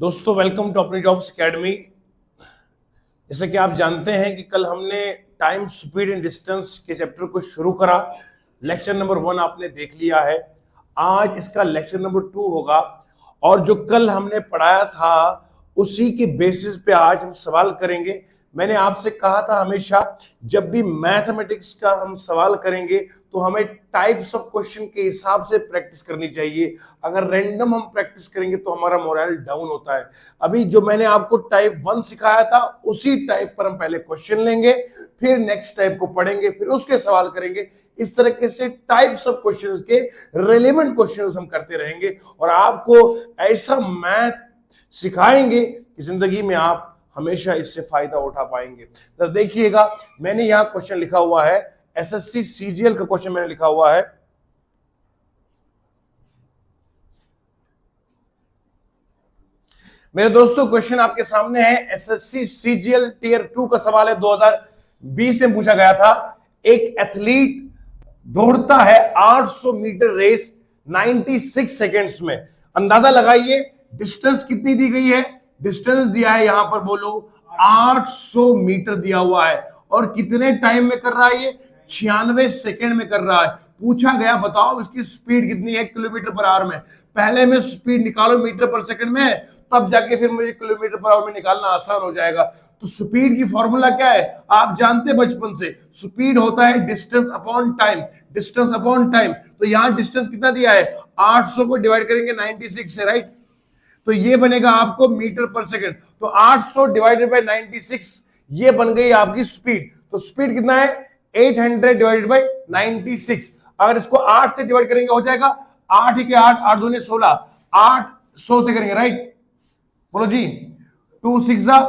दोस्तों welcome to अपनी jobs academy. जैसे कि आप जानते हैं कि कल हमने टाइम स्पीड एंड डिस्टेंस के चैप्टर को शुरू करा। लेक्चर नंबर 1 आपने देख लिया है। आज इसका लेक्चर नंबर 2 होगा और जो कल हमने पढ़ाया था उसी के बेसिस पे आज हम सवाल करेंगे। मैंने आपसे कहा था हमेशा जब भी मैथमेटिक्स का हम सवाल करेंगे तो हमें टाइप्स ऑफ क्वेश्चन के हिसाब से प्रैक्टिस करनी चाहिए। अगर रैंडम हम प्रैक्टिस करेंगे तो हमारा मोरल डाउन होता है। अभी जो मैंने आपको टाइप 1 सिखाया था उसी टाइप पर हम पहले क्वेश्चन लेंगे, फिर नेक्स्ट टाइप को पढ़ेंगे, फिर उसके सवाल करेंगे। इस तरीके से टाइप्स ऑफ क्वेश्चन के रेलेवेंट क्वेश्चन हम करते रहेंगे और आपको ऐसा मैथ सिखाएंगे कि जिंदगी में आप हमेशा इससे फायदा उठा पाएंगे। तो देखिएगा, मैंने यहां क्वेश्चन लिखा हुआ है, एसएससी सीजीएल का क्वेश्चन मैंने लिखा हुआ है। मेरे दोस्तों क्वेश्चन आपके सामने है, एसएससी सीजीएल टियर 2 का सवाल है, 2020 में पूछा गया था। एक एथलीट दौड़ता है 800 मीटर रेस 96 सेकेंड्स में। अंदाजा लगाइए डिस्टेंस कितनी दी गई है। डिस्टेंस दिया है यहां पर, बोलो 800 मीटर दिया हुआ है और कितने टाइम में कर रहा है ये, 96 सेकेंड में कर रहा है। पूछा गया बताओ इसकी स्पीड कितनी है किलोमीटर पर आवर में। पहले में स्पीड निकालो मीटर पर सेकंड में, तब जाके फिर मुझे किलोमीटर पर आवर में निकालना आसान हो जाएगा। तो स्पीड की फॉर्मूला क्या है आप जानते बचपन से, स्पीड होता है distance upon time. Distance upon time, तो यहां डिस्टेंस कितना दिया है, 800 को डिवाइड करेंगे 96 से, राइट। तो ये बनेगा आपको मीटर पर सेकंड। तो 800 डिवाइडेड बाय 96 ये बन गई आपकी स्पीड। तो स्पीड कितना है, 800 डिवाइडेड बाय 96। अगर इसको 8 से डिवाइड करेंगे हो जाएगा 8 ही के 8, 8 दूनी 16, 800 से करेंगे, राइट। बोलो जी, 2 6 जा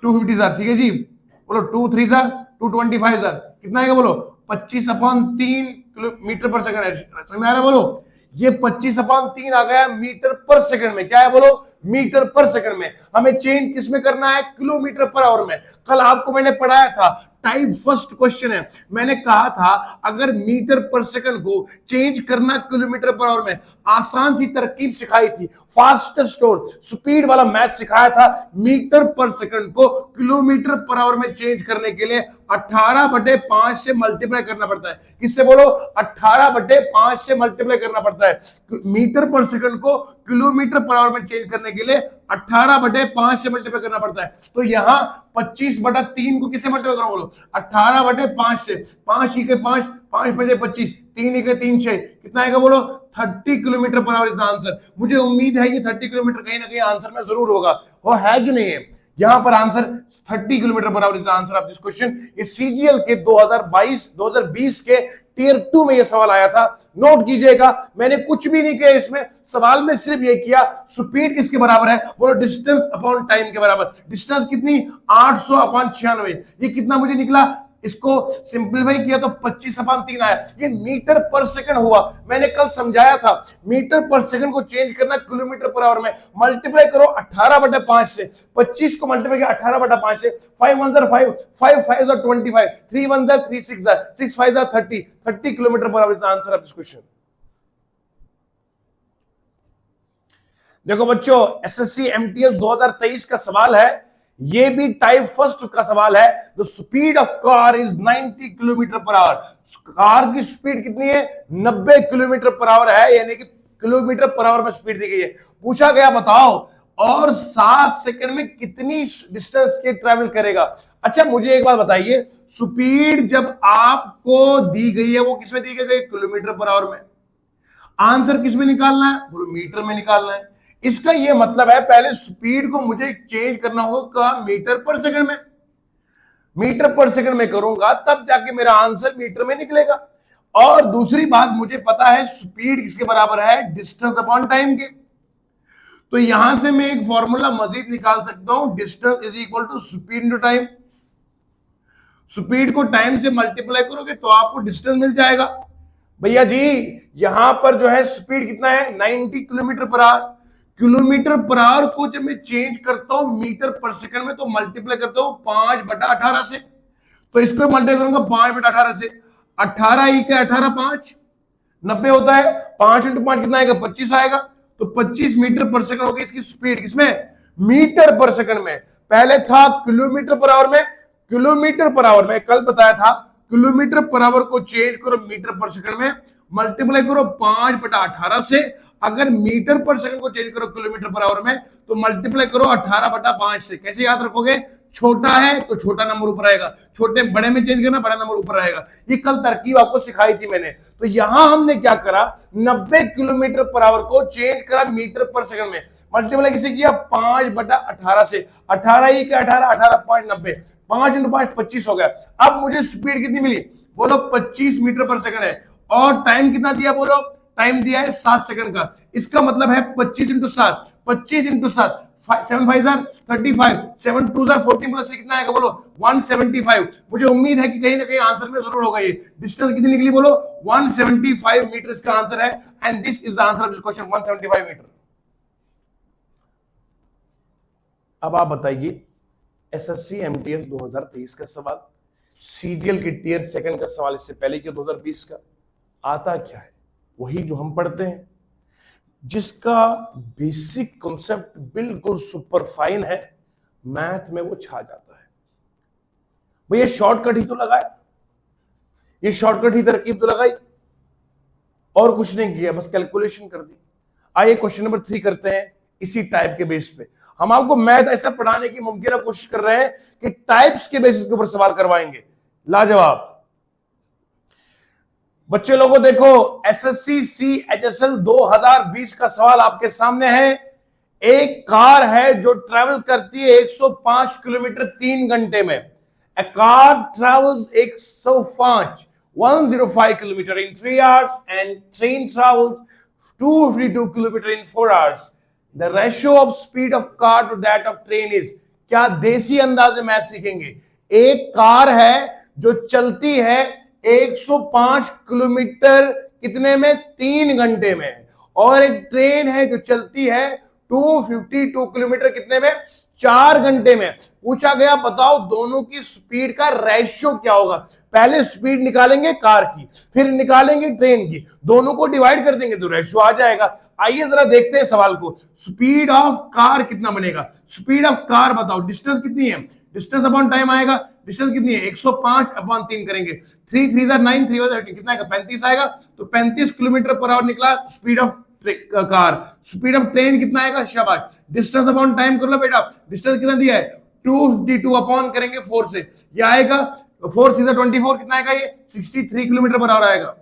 250 जार, ठीक है जी। बोलो 2 3 जा 225 जार, कितना आएगा बोलो, 25/3 किलोमीटर पर सेकंड है। समझ में आ रहा है, बोलो ये 25/3 आ गया मीटर पर सेकंड में। क्या है बोलो, मीटर पर सेकंड में। हमें चेंज किस में करना है, किलोमीटर पर आवर में। कल आपको मैंने पढ़ाया था, टाइप फर्स्ट क्वेश्चन है। मैंने कहा था अगर मीटर पर सेकंड को चेंज करना किलोमीटर पर आवर में, आसान सी तरकीब सिखाई थी, फास्टेस्ट और स्पीड वाला मैथ सिखाया था। मीटर पर सेकंड को किलोमीटर पर आवर में चेंज करने के लिए 18/5 से मल्टीप्लाई करना पड़ता है। किससे बोलो, 18/5 से मल्टीप्लाई करना पड़ता है। मीटर पर सेकंड को किलोमीटर पर आवर में चेंज करने के लिए 18/5 से मल्टीप्लाई करना पड़ता है। तो यहां 25/3 को किससे मल्टीप्लाई करो बोलो, 18/5 से। 5 ही के 5, 5 5 25, 3 ही के 3 6, कितना आएगा बोलो, 30 kilometre per our is answer. मुझे उम्मीद है ये 30 किलोमीटर कहीं ना कहीं आंसर में जरूर होगा, वो है कि नहीं है। यहां पर answer 30 kilometre per our is answer of this question. इस सीजीएल के 2020 के टियर 2 में ये सवाल आया था। नोट कीजिएगा, मैंने कुछ भी नहीं किया इसमें, सवाल में सिर्फ ये किया स्पीड किसके बराबर है, बोलो डिस्टेंस अपॉन टाइम के बराबर। डिस्टेंस कितनी, 800/96। ये कितना मुझे निकला, इसको सिंपलीफाई किया तो 25/3 आया। ये मीटर पर सेकंड हुआ। मैंने कल समझाया था मीटर पर सेकंड को चेंज करना किलोमीटर पर आवर में, मल्टीप्लाई करो 18/5 से। 25 को मल्टीप्लाई किया 18/5 से, 5 1 5, 5 5 25, 3 1 3 6 6 5 30, 30 kilometre per our is the answer of this question. देखो बच्चों, एसएससी एमटीएस 2023 का सवाल है, ये भी टाइप फर्स्ट का सवाल है। The speed of car is 90 kilometre per our. Car की स्पीड कितनी है, 90 किलोमीटर पर आवर है, यानी कि किलोमीटर पर आवर में स्पीड दी गई है। पूछा गया बताओ और 7 सेकंड में कितनी डिस्टेंस के ट्रेवल करेगा। अच्छा मुझे एक बात बताइए, स्पीड जब आपको दी गई है वो किसमें दी गई, किलोमीटर पर आवर में। आंसर किसमें निकालना है, बोलो मीटर में निकालना है। इसका यह मतलब है पहले स्पीड को मुझे चेंज करना होगा मीटर पर सेकंड में। मीटर पर सेकंड में करूंगा तब जाके मेरा आंसर मीटर में निकलेगा। और दूसरी बात मुझे पता है स्पीड किसके बराबर है, डिस्टेंस अपॉन टाइम के। तो यहां से मैं एक फॉर्मूला मजीद निकाल सकता हूं, distance is equal to speed into time. Speed को टाइम से मल्टीप्लाई करोगे तो आपको डिस्टेंस मिल जाएगा। भैया जी यहां पर जो है स्पीड कितना है, 90 kilometre per our. Kilometre per our को जब मैं चेंज करता हूं मीटर पर सेकंड में तो मल्टीप्लाई करता हूं 5/18 से। तो इसको मल्टीप्लाई करूंगा 5/18 से। 18 ही के 18 5 90 होता है, 5 × 5 कितना आएगा, 25 आएगा। तो 25 मीटर पर सेकंड होगी इसकी स्पीड, किसमें, मीटर पर सेकंड में। पहले था किलोमीटर पर आवर में, किलोमीटर पर आवर में कल बताया था, किलोमीटर पर आवर को चेंज करो मीटर पर सेकंड में, मल्टीप्लाई करो 5/18 से। अगर मीटर पर सेकंड को चेंज करो किलोमीटर पर आवर में तो मल्टीप्लाई करो 18/5 से। कैसे याद रखोगे? छोटा है तो छोटा नंबर ऊपर आएगा, छोटे बड़े में चेंज करना, बड़ा नंबर ऊपर आएगा। ये कल तरकीब आपको सिखाई थी मैंने। तो यहां हमने क्या करा, 90 किलोमीटर पर आवर को चेंज करा मीटर पर सेकंड में, मल्टीप्लाई किसे किया 5/18 से। 18 ही क्या 18, 18 5 90, 5 × 5 25 हो गया। अब मुझे स्पीड कितनी मिली? बोलो 25 मीटर पर सेकंड है। और टाइम कितना दिया? बोलो टाइम दिया है 7 सेकंड का। इसका मतलब है 25 × 7, 25 × 7, 7 5 35, 7 2 14 प्लस कितना आएगा? बोलो 175। मुझे उम्मीद है कि कहीं ना कहीं आंसर में जरूर होगा। ये डिस्टेंस कितनी निकली? बोलो 175 मीटर इसका आंसर है। And this is the answer of this question, 175 metre. अब आप बताइए, एसएससी एमटीएस 2023 का सवाल, सीजीएल की टियर सेकंड का सवाल इससे पहले कि 2020 का आता क्या है? वही जो हम पढ़ते हैं, जिसका बेसिक कॉन्सेप्ट बिल्कुल सुपर फाइन है, मैथ में वो छा जाता है। भैया शॉर्टकट ही तो लगाया, ये शॉर्टकट ही तरकीब तो लगाई और कुछ नहीं किया, बस कैलकुलेशन कर दी। आइए क्वेश्चन नंबर 3 करते हैं इसी टाइप के बेस पे। हम आपको मैथ ऐसा पढ़ाने की मुमकिन कोशिश कर रहे हैं कि टाइप्स के बेसिस के ऊपर सवाल करवाएंगे। लाजवाब। बच्चे लोगों देखो, एसएससी सीएचएसएल 2020 का सवाल आपके सामने है। एक कार है जो ट्रैवल करती है 105 किलोमीटर 3 घंटे में। A car travels 105 kilometer in 3 hours and train travels 252 kilometer in 4 hours. The ratio of speed of car to that of train is। क्या देसी अंदाज में मैथ सीखेंगे। एक कार है जो चलती है 105 किलोमीटर कितने में? 3 घंटे में। और एक ट्रेन है जो चलती है 252 किलोमीटर कितने में? 4 घंटे में। पूछा गया बताओ दोनों की स्पीड का रेशियो क्या होगा। पहले स्पीड निकालेंगे कार की, फिर निकालेंगे ट्रेन की, दोनों को डिवाइड कर देंगे तो रेशियो आ जाएगा। आइए जरा देखते हैं सवाल को। स्पीड ऑफ कार कितना बनेगा? स्पीड ऑफ कार बताओ, डिस्टेंस कितनी है? डिस्टेंस अपॉन टाइम आएगा। डिस्टेंस कितनी है? 105/3 करेंगे, 3 3 9 3 13 कितना आएगा? 35 आएगा। तो 35 किलोमीटर पर आवर निकला speed of car. Speed of train कितना आएगा? शाबाश। डिस्टेंस अपॉन टाइम कर लो बेटा। डिस्टेंस कितना दिया है? 252 अपॉन करेंगे 4 से, ये आएगा 4 6 24 कितना आएगा? ये 63 किलोमीटर पर आवर आएगा।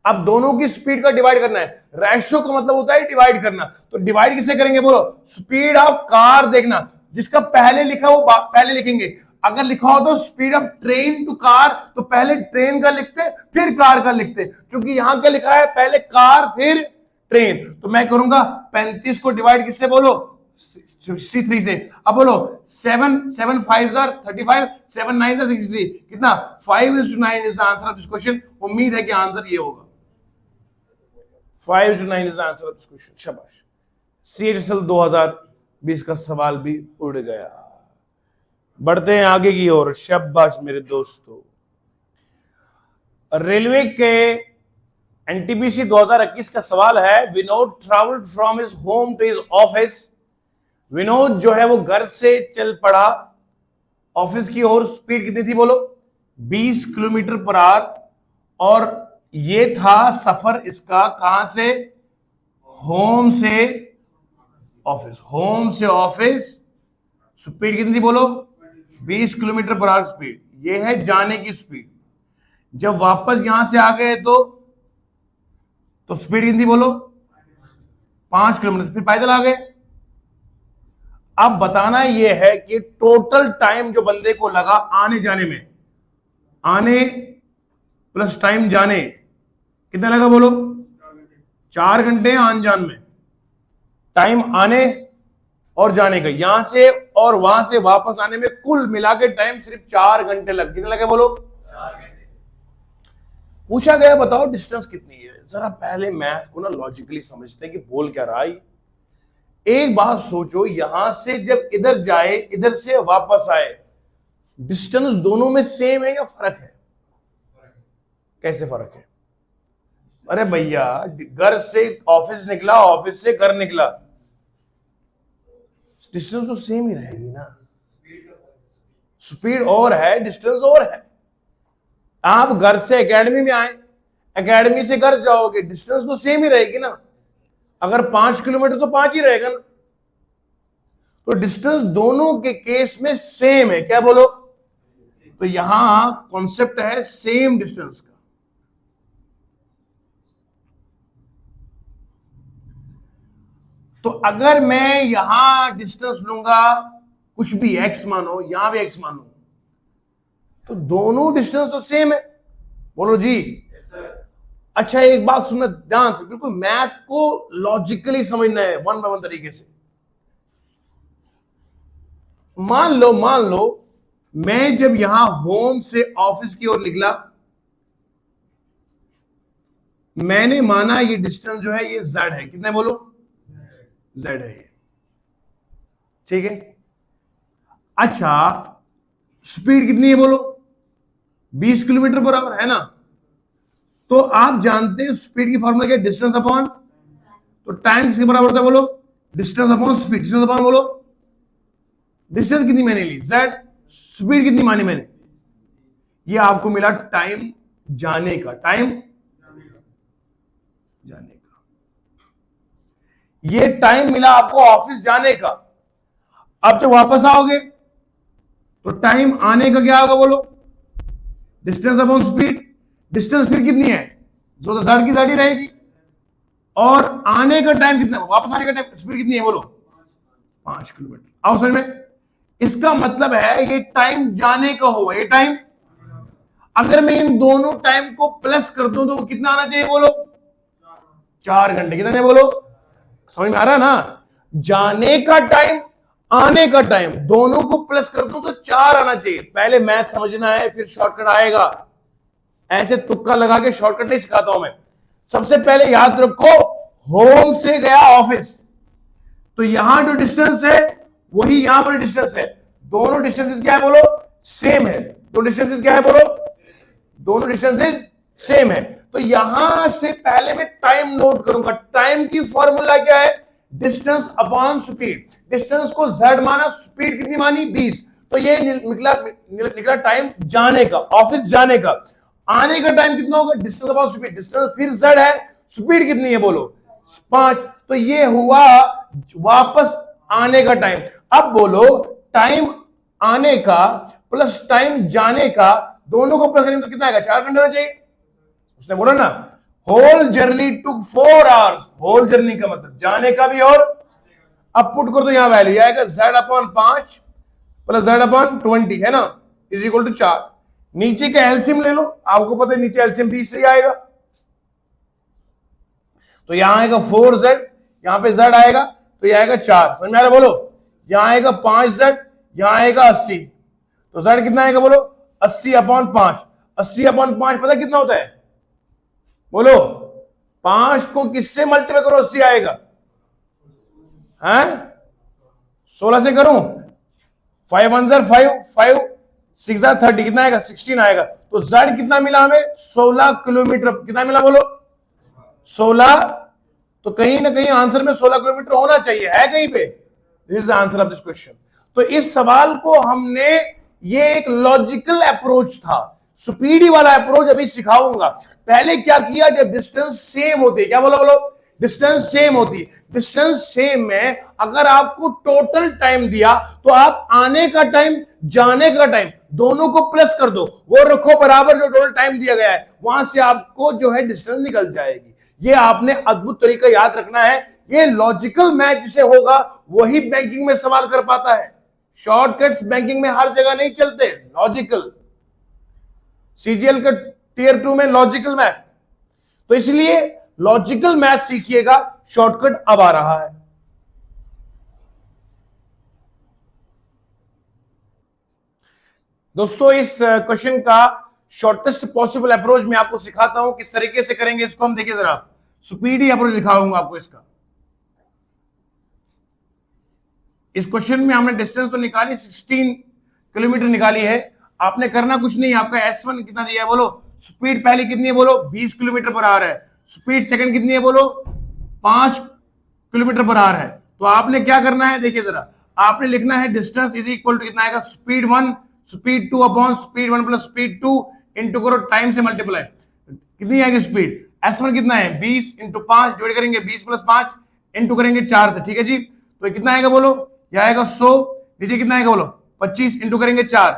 अब दोनों की स्पीड का डिवाइड करना है। रेशियो का मतलब होता है डिवाइड करना। तो डिवाइड किससे करेंगे? बोलो स्पीड ऑफ कार। देखना जिसका पहले लिखा वो पहले लिखेंगे। अगर लिखा हो तो speed of train to car तो पहले ट्रेन का लिखते फिर कार का लिखते, क्योंकि यहां क्या लिखा है? पहले कार फिर ट्रेन। तो मैं करूंगा 35 को डिवाइड किससे? बोलो 63 से। अब बोलो 7 7 5 35, 7 9 63 कितना? 5:9 is the answer of this question. उम्मीद है कि आंसर ये होगा। 5:9 is the answer of this question. शाबाश। सीएचएसएल 2020 का सवाल भी उड़ गया। बढ़ते हैं आगे की ओर। शाबाश मेरे दोस्तों। रेलवे के एनटीपीसी 2021 का सवाल है। Vinod travelled from his home to his office. Vinod जो है वो घर से चल पड़ा ऑफिस की ओर। स्पीड कितनी थी? बोलो 20 किलोमीटर पर आवर। और ये था सफर इसका कहां से? होम से ऑफिस। होम से ऑफिस। स्पीड कितनी थी? बोलो 20 किलोमीटर पर आवर स्पीड। ये है जाने की स्पीड। जब वापस यहां से आ गए तो स्पीड कितनी थी? बोलो 5 किलोमीटर। फिर पैदल आ गए। अब बताना यह है कि टोटल टाइम जो बंदे को लगा आने जाने में, आने प्लस टाइम जाने, कितना लगा? बोलो 4 घंटे आन जान में। टाइम आने और जाने का, यहां से और वहां से वापस आने में कुल मिला के टाइम सिर्फ 4 घंटे लग। कितने लगे? बोलो 4 घंटे। पूछा गया बताओ डिस्टेंस कितनी है। जरा पहले मैथ को ना लॉजिकली समझते हैं कि बोल क्या रहा है। एक बात सोचो, यहां से जब इधर जाए इधर से वापस आए, डिस्टेंस दोनों में सेम है या फर्क है? कैसे फर्क है? अरे भैया घर से ऑफिस निकला, ऑफिस से घर निकला, डिस्टेंस तो सेम ही रहेगी ना, स्पीड और है, डिस्टेंस और है। आप घर से एकेडमी में आए, एकेडमी से घर जाओगे, डिस्टेंस तो सेम ही रहेगी ना। अगर 5 किलोमीटर तो 5 ही रहेगा ना। तो डिस्टेंस दोनों के केस में सेम है, क्या बोलो? तो यहां कॉन्सेप्ट है सेम डिस्टेंस का। तो अगर मैं यहां डिस्टेंस लूंगा, कुछ भी एक्स मानो, यहां भी एक्स मानो, तो दोनों डिस्टेंस तो सेम है, बोलो जी। अच्छा एक बात सुनना ध्यान से, बिल्कुल मैथ को लॉजिकली समझना है, वन बाय वन तरीके से। मान लो मैं जब यहां होम से ऑफिस की ओर निकला, मैंने माना ये डिस्टेंस जो है ये z है, कितने बोलो? z है ये, ठीक है। अच्छा स्पीड कितनी है बोलो? 20 किलोमीटर पर आवर है ना। तो आप जानते हैं स्पीड की फॉर्मूला क्या? डिस्टेंस अपॉन, तो टाइम किसके बराबर होता है बोलो? Distance upon speed. Distance upon बोलो, डिस्टेंस कितनी मैंने ली z, स्पीड कितनी मानी मैंने? ये आपको मिला टाइम जाने का, टाइम जाने का। ये टाइम मिला आपको ऑफिस जाने का। अब जब वापस आओगे तो टाइम आने का क्या होगा बोलो? Distance upon speed. डिस्टेंस फिर कितनी है? जो तो z की z ही रहेगी। और आने का टाइम कितना, वापस आने का टाइम, स्पीड कितनी है बोलो? 5 किलोमीटर। आओ समझ में। इसका मतलब है ये टाइम जाने का होगा, ये टाइम। अगर मैं इन दोनों टाइम को प्लस कर दूं तो वो कितना आना चाहिए बोलो? 4 घंटे। कितना बोलो? समझ में आ रहा है ना? जाने का टाइम, आने का टाइम, दोनों को प्लस कर दूं तो 4 आना चाहिए। पहले मैथ समझना है, फिर शॉर्टकट आएगा। ऐसे तुक्का लगा के शॉर्टकट नहीं सिखाता हूं मैं। सबसे पहले याद रखो, होम से गया ऑफिस, तो यहां जो डिस्टेंस है वही यहां पर डिस्टेंस है। दोनों डिस्टेंसेस क्या है बोलो? सेम है। दोनों डिस्टेंसेस क्या है बोलो? दोनों डिस्टेंसेस सेम है। तो यहां से पहले मैं टाइम नोट करूंगा। टाइम की फॉर्मूला क्या है? Distance upon speed. डिस्टेंस को z माना, स्पीड कितनी मानी? 20। तो ये निकला टाइम जाने का, ऑफिस जाने का। आने का टाइम कितना होगा? Distance upon speed. डिस्टेंस फिर z है, स्पीड कितनी है बोलो? 5। तो ये हुआ वापस आने का टाइम। अब बोलो टाइम आने का प्लस टाइम जाने का, दोनों को प्लस करेंगे तो कितना आएगा? 4 घंटे होना चाहिए। उसने बोला ना होल जर्नी टुक 4 आवर्स। होल जर्नी का मतलब जाने का भी और। अब पुट कर तो यहां वैल्यू आएगा z upon 5 plus z upon 20 है ना, इज इक्वल टू 4। नीचे का एलसीएम ले लो, आपको पता है नीचे एलसीएम 20 से आएगा। तो यहां आएगा 4z, यहां पे z आएगा तो यह आएगा 4। समझ में आ रहा बोलो? यहां आएगा 5z, यहां आएगा 80। तो z कितना आएगा बोलो? 80 अपॉन 5। 80 अपॉन 5 पता कितना होता है बोलो? 5 को किससे मल्टीप्लाई करो 80 आएगा? हैं 16 से करूं? 5 1 5 5 6 30, कितना आएगा? 16 आएगा। तो z कितना मिला हमें? 16 किलोमीटर। कितना मिला बोलो? 16। तो कहीं ना कहीं आंसर में 16 किलोमीटर होना चाहिए, है कहीं पे? This is the answer of this question. तो इस सवाल को हमने, ये एक लॉजिकल अप्रोच था, स्पीडी वाला अप्रोच अभी सिखाऊंगा। पहले क्या किया? जब डिस्टेंस सेम होती है, क्या बोलो बोलो? डिस्टेंस सेम होती। डिस्टेंस सेम में अगर आपको टोटल टाइम दिया तो आप आने का टाइम, जाने का टाइम, दोनों को प्लस कर दो, वो रखो बराबर जो टोटल टाइम दिया गया है, वहां से आपको जो है डिस्टेंस निकल जाएगी। ये आपने अद्भुत तरीका याद रखना है। ये लॉजिकल मैथ जिसे होगा वही बैंकिंग में सवाल कर पाता है। शॉर्टकट्स बैंकिंग में हर जगह नहीं चलते। लॉजिकल, सीजीएल का टियर 2 में लॉजिकल मैथ, तो इसलिए लॉजिकल मैथ सीखिएगा। शॉर्टकट अब आ रहा है। दोस्तों इस क्वेश्चन का शॉर्टेस्ट पॉसिबल अप्रोच मैं आपको सिखाता हूं, किस तरीके से करेंगे इसको हम। देखिए जरा, स्पीडी अप्रोच दिखाऊंगा आपको इसका। इस क्वेश्चन में हमने डिस्टेंस तो निकाली, 16 किलोमीटर निकाली है। आपने करना कुछ नहीं, आपका S1 कितना दिया है बोलो? स्पीड पहले कितनी है बोलो? 20 किलोमीटर पर आवर है। स्पीड सेकंड कितनी है बोलो? 5 किलोमीटर पर आवर है। तो आपने क्या करना है देखिए जरा, आपने लिखना है डिस्टेंस इज इक्वल टू कितना आएगा, speed 1 speed 2 upon speed 1 plus speed 2 into करो टाइम से मल्टीप्लाई, कितनी आएगी स्पीड, S1 कितना है 20 इंटू 5 डिवाइड करेंगे 20 प्लस 5 इंटू करेंगे 4 से, ठीक है जी। तो ये कितना आएगा बोलो, ये आएगा 100, नीचे कितना आएगा बोलो 25 इंटू करेंगे 4,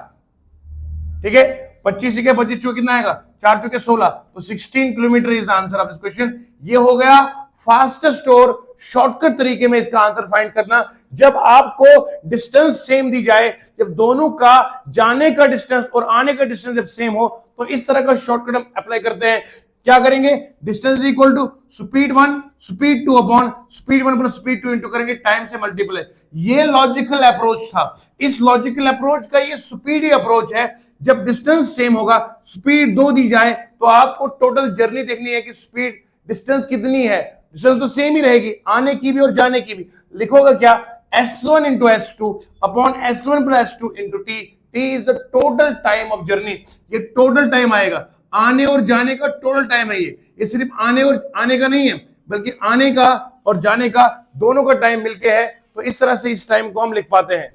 ठीक है 25 के 25 चौके कितना आएगा 4 चौके 16, तो 16 kilometre is the answer of this question. ये हो गया फास्टेस्ट और शॉर्टकट तरीके में इसका आंसर फाइंड करना। जब आपको डिस्टेंस सेम दी जाए, जब दोनों का जाने का डिस्टेंस और आने का डिस्टेंस जब सेम हो, तो इस तरह का शॉर्टकट हम अप्लाई करते हैं। क्या करेंगे, distance equal to speed 1 speed 2 upon speed 1 plus speed 2 into करेंगे टाइम से मल्टीप्लाई। ये लॉजिकल अप्रोच था। इस लॉजिकल अप्रोच का ये स्पीडी अप्रोच है। जब डिस्टेंस सेम होगा, स्पीड 2 दी जाए, तो आपको टोटल जर्नी देखनी है कि स्पीड डिस्टेंस कितनी है, डिस्टेंस तो सेम ही रहेगी, आने की भी और जाने की भी। लिखोगे क्या, S1 into S2 upon S1 plus S2 into T, T is the total time of journey. ये टोटल टाइम आएगा, आने और जाने का टोटल टाइम है। ये सिर्फ आने और आने का नहीं है, बल्कि आने का और जाने का दोनों का टाइम मिलके है। तो इस तरह से इस टाइम को हम लिख पाते हैं।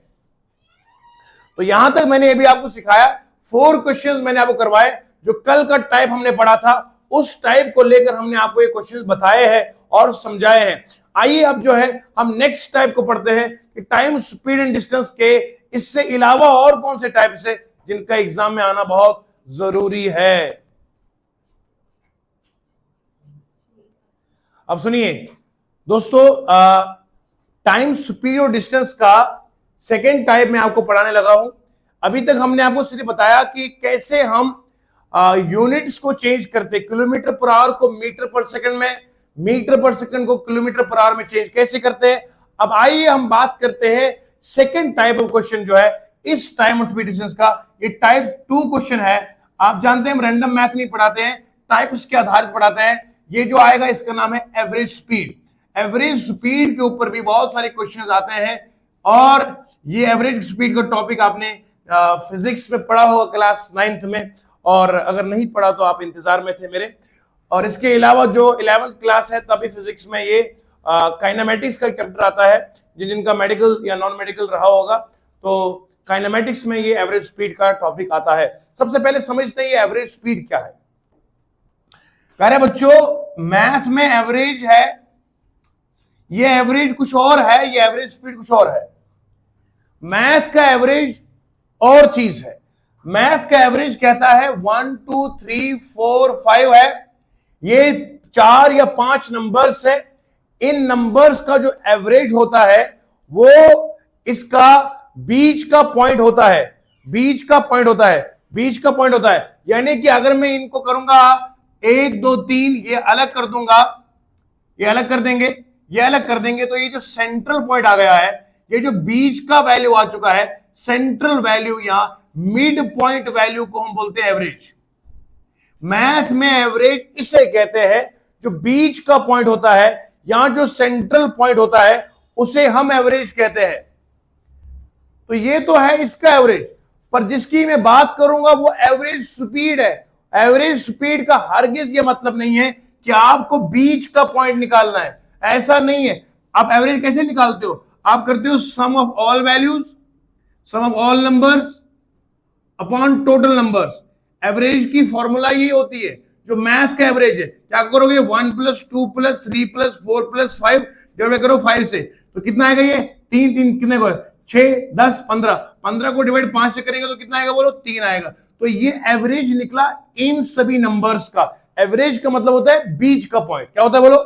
तो यहां तक मैंने अभी आपको सिखाया, 4 क्वेश्चंस मैंने आपको करवाए। जो कल का टाइप हमने पढ़ा था, उस टाइप को लेकर हमने आपको ये क्वेश्चंस बताए हैं और समझाए हैं। आइए अब जो है हम नेक्स्ट टाइप को पढ़ते हैं कि टाइम स्पीड एंड डिस्टेंस के इससे अलावा और कौन से टाइप से जिनका एग्जाम में आना बहुत जरूरी है। अब सुनिए दोस्तों, टाइम स्पीड और डिस्टेंस का सेकेंड टाइप में आपको पढ़ाने लगा हूं। अभी तक हमने आपको सिर्फ बताया कि कैसे हम यूनिट्स को चेंज करते, किलोमीटर पर आवर को मीटर पर सेकंड में, मीटर पर सेकंड को किलोमीटर पर आवर में चेंज कैसे करते हैं। अब आइए हम बात करते हैं सेकेंड टाइप ऑफ क्वेश्चन जो है इस टाइम ऑफ स्पीड डिस्टेंस का। ये टाइप 2 क्वेश्चन है। आप जानते हैं हम रैंडम मैथ नहीं पढ़ाते हैं, टाइप्स के आधारित पढ़ाते हैं। ये जो आएगा इसका नाम है एवरेज स्पीड। एवरेज स्पीड के ऊपर भी बहुत सारे क्वेश्चंस आते हैं, और ये एवरेज स्पीड का टॉपिक आपने फिजिक्स में पढ़ा होगा क्लास 9th में, और अगर नहीं पढ़ा तो आप इंतजार में थे मेरे। और इसके अलावा जो 11th क्लास है तभी फिजिक्स में ये काइनेमेटिक्स का चैप्टर आता है। जिनका मेडिकल या नॉन मेडिकल रहा होगा तो काइनेमेटिक्स में ये एवरेज स्पीड का टॉपिक आता है। सबसे पहले समझते हैं ये एवरेज स्पीड क्या है। प्यारे बच्चों, मैथ में एवरेज है, ये एवरेज कुछ और है, ये एवरेज स्पीड कुछ और है। मैथ का एवरेज और चीज है। मैथ का एवरेज कहता है 1 2 3 4 5 है, ये 4 या 5 नंबर्स है। इन नंबर्स का जो एवरेज होता है वो इसका बीच का पॉइंट होता है, बीच का पॉइंट होता है, बीच का पॉइंट होता है। यानी कि अगर मैं इनको करूंगा 1 2 3, ये अलग कर दूंगा, ये अलग कर देंगे, ये अलग कर देंगे, तो ये जो सेंट्रल पॉइंट आ गया है, ये जो बीच का वैल्यू आ चुका है, सेंट्रल वैल्यू या मिड पॉइंट वैल्यू को हम बोलते हैं एवरेज। मैथ में एवरेज इसे कहते हैं, जो बीच का पॉइंट होता है, यहां जो सेंट्रल पॉइंट होता है उसे हम एवरेज कहते हैं। तो ये तो है इसका एवरेज, पर जिसकी मैं बात करूंगा वो एवरेज स्पीड है। एवरेज स्पीड का हरगिज ये मतलब नहीं है कि आपको बीच का पॉइंट निकालना है, ऐसा नहीं है। आप एवरेज कैसे निकालते हो, आप करते हो sum of all values, sum of all numbers upon total numbers. Average की फॉर्मूला ये होती है, जो मैथ का एवरेज है। क्या करोगे, 1 + 2 + 3 + 4 + 5 डिवाइड करो 5 से, तो कितना आएगा, ये 3 3 कितने को, 6 10 15, 15 को डिवाइड 5 से करेंगे तो कितना आएगा बोलो, 3 आएगा। तो ये एवरेज निकला इन सभी नंबर्स का। एवरेज का मतलब होता है बीच का पॉइंट। क्या होता है बोलो।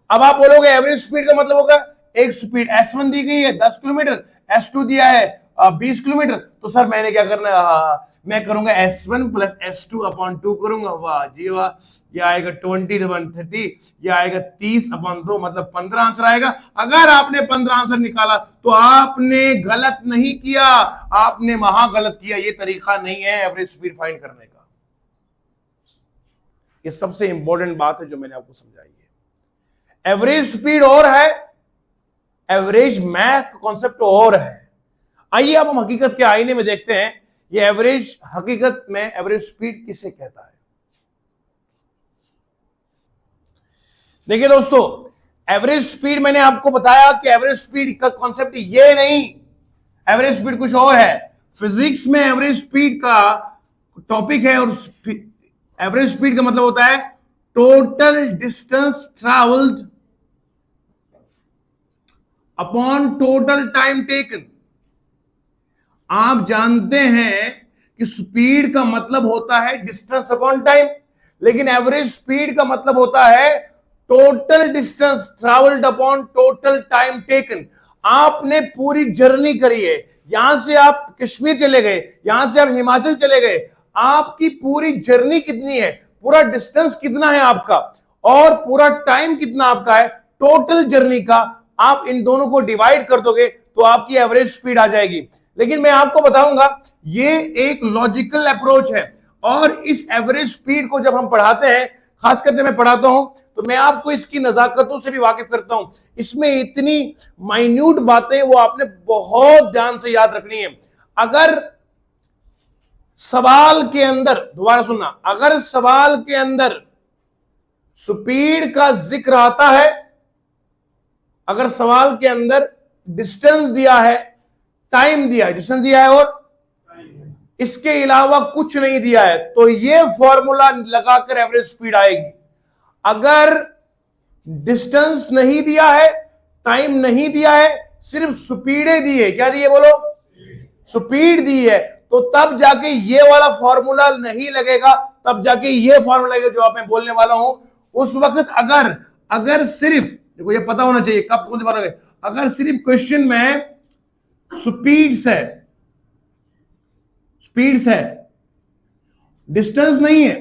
अब आप बोलोगे एवरेज स्पीड का मतलब होगा एक स्पीड S1 दी गई है 10 किलोमीटर, S2 दिया है 20 किलोमीटर, तो सर मैंने क्या करना है, मैं करूंगा S1 + S2 अपॉन 2 करूंगा। वाह जी वाह, ये आएगा 20 × 130, ये आएगा 30 अपॉन 2, मतलब 15 आंसर आएगा। अगर आपने 15 आंसर निकाला तो आपने गलत नहीं किया, आपने महा गलत किया। ये तरीका नहीं है एवरेज स्पीड फाइंड करने का। ये सबसे इंपॉर्टेंट बात है जो मैंने आपको समझाई है। एवरेज स्पीड और है, एवरेज मैथ का कॉन्सेप्ट और है। आइए अब हम हकीकत के आईने में देखते हैं ये एवरेज हकीकत में एवरेज स्पीड किसे कहता है। देखिए दोस्तों, एवरेज स्पीड मैंने आपको बताया कि एवरेज स्पीड का कॉन्सेप्ट ये नहीं, एवरेज स्पीड कुछ और है। फिजिक्स में एवरेज स्पीड का टॉपिक है, और एवरेज स्पीड का मतलब होता है total distance travelled upon total time taken. आप जानते हैं कि स्पीड का मतलब होता है डिस्टेंस अपॉन टाइम, लेकिन एवरेज स्पीड का मतलब होता है total distance travelled upon total time taken. आपने पूरी जर्नी करी है, यहां से आप कश्मीर चले गए, यहां से आप हिमाचल चले गए, आपकी पूरी जर्नी कितनी है, पूरा डिस्टेंस कितना है आपका, और पूरा टाइम कितना आपका है टोटल जर्नी का। आप इन दोनों को डिवाइड कर दोगे तो आपकी एवरेज स्पीड आ जाएगी। लेकिन मैं आपको बताऊंगा ये एक लॉजिकल अप्रोच है, और इस एवरेज स्पीड को जब हम पढ़ाते हैं, खासकर जब मैं पढ़ाता हूं, तो मैं आपको इसकी नजाकतों से भी वाकिफ करता हूं। इसमें इतनी माइन्यूट बातें वो आपने बहुत ध्यान से याद रखनी है। अगर सवाल के अंदर, दोबारा सुनना, अगर सवाल के अंदर स्पीड का जिक्र आता है, अगर सवाल के अंदर डिस्टेंस दिया है, टाइम दिया है, डिस्टेंस दिया है और इसके अलावा कुछ नहीं दिया है, तो ये फॉर्मूला लगाकर एवरेज स्पीड आएगी। अगर डिस्टेंस नहीं दिया है, टाइम नहीं दिया है, सिर्फ स्पीडें दी है, क्या दी है बोलो, स्पीड दी है, तो तब जाके ये वाला फॉर्मूला नहीं लगेगा, तब जाके ये फॉर्मूला लगेगा जो आप मैं बोलने वाला हूं। उस वक्त अगर सिर्फ, देखो ये पता होना चाहिए कब कौन सी बात है, अगर सिर्फ क्वेश्चन में स्पीड्स है, डिस्टेंस नहीं है,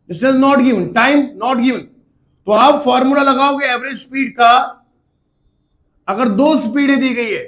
distance not given, time not given, तो आप फॉर्मूला लगाओगे एवरेज स्पीड का। अगर दो स्पीडें दी गई है,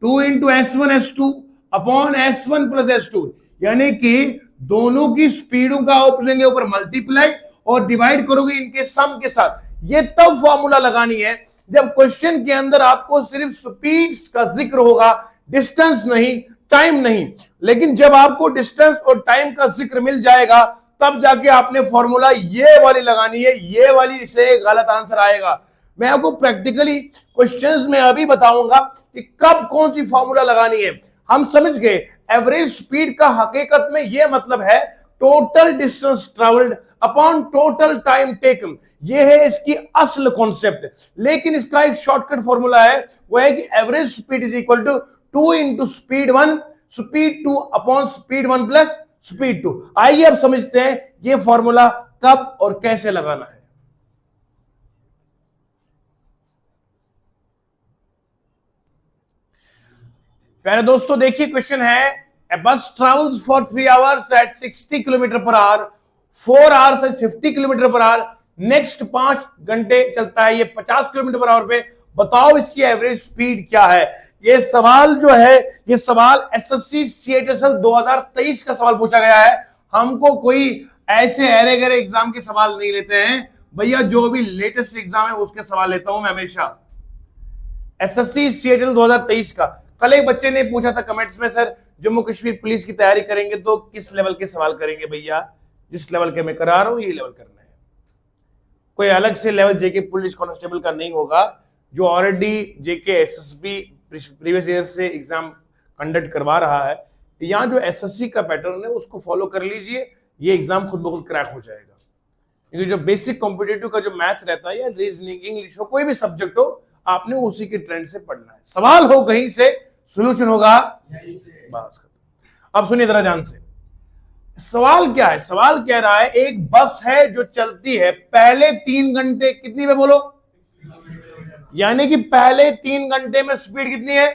2 into S1 S2 upon S1 plus S2, यानी कि दोनों की स्पीडों का आप लेंगे ऊपर मल्टीप्लाई और डिवाइड करोगे इनके सम के साथ। ये तब फॉर्मूला लगानी है जब क्वेश्चन के अंदर आपको सिर्फ स्पीड्स का जिक्र होगा, डिस्टेंस नहीं, टाइम नहीं। लेकिन जब आपको डिस्टेंस और टाइम का जिक्र मिल जाएगा, तब जाके आपने फॉर्मूला ये वाली लगानी है, ये वाली से गलत आंसर आएगा। मैं आपको प्रैक्टिकली क्वेश्चंस में अभी बताऊंगा कि कब कौन सी फॉर्मूला लगानी है। हम समझ गए एवरेज स्पीड का हकीकत में यह मतलब है total distance travelled upon total time taken, ये है इसकी असल कॉन्सेप्ट। लेकिन इसका एक शॉर्टकट फॉर्मूला है, वो है कि average speed is equal to 2 into speed 1 speed 2 upon speed 1 plus speed 2। आइए अब समझते हैं ये फॉर्मूला कब और कैसे लगाना है। प्यारे दोस्तों देखिए क्वेश्चन है, a bus travels for 3 hours at 60 kilometre per hour, 4 hours at 50 kilometre per hour, next 5 घंटे चलता है ये 50 किलोमीटर पर आवर पे, बताओ इसकी एवरेज स्पीड क्या है। ये सवाल जो है, ये सवाल एसएससी सीएटएसएल 2023 का सवाल पूछा गया है। हमको कोई ऐसे अरे गरे एग्जाम के सवाल नहीं लेते हैं भैया, जो भी लेटेस्ट एग्जाम है उसके सवाल लेता हूं मैं हमेशा। एसएससी सीएटएसएल 2023 का कल एक बच्चे ने पूछा था कमेंट्स में, सर जम्मू कश्मीर पुलिस की तैयारी करेंगे तो किस लेवल के सवाल करेंगे। भैया जिस लेवल के मैं करा रहा हूं ये लेवल करना है, कोई अलग से लेवल जेके पुलिस कांस्टेबल का नहीं होगा। जो ऑलरेडी जेके एसएसबी प्रीवियस ईयर से एग्जाम कंडक्ट करवा रहा है, यहां जो एसएससी का पैटर्न है उसको फॉलो कर लीजिए, ये एग्जाम खुद ब खुद क्रैक हो जाएगा। क्योंकि जो बेसिक कॉम्पिटिटिव का जो मैथ रहता है या रीजनिंग, इंग्लिश हो, कोई भी सब्जेक्ट हो, आपने उसी के ट्रेंड से पढ़ना है। सवाल हो कहीं से, सॉल्यूशन होगा बस। अब सुनिए जरा ध्यान से, सवाल क्या है। सवाल कह रहा है एक बस है जो चलती है पहले 3 घंटे, कितनी में बोलो, यानी कि पहले 3 घंटे में स्पीड कितनी है,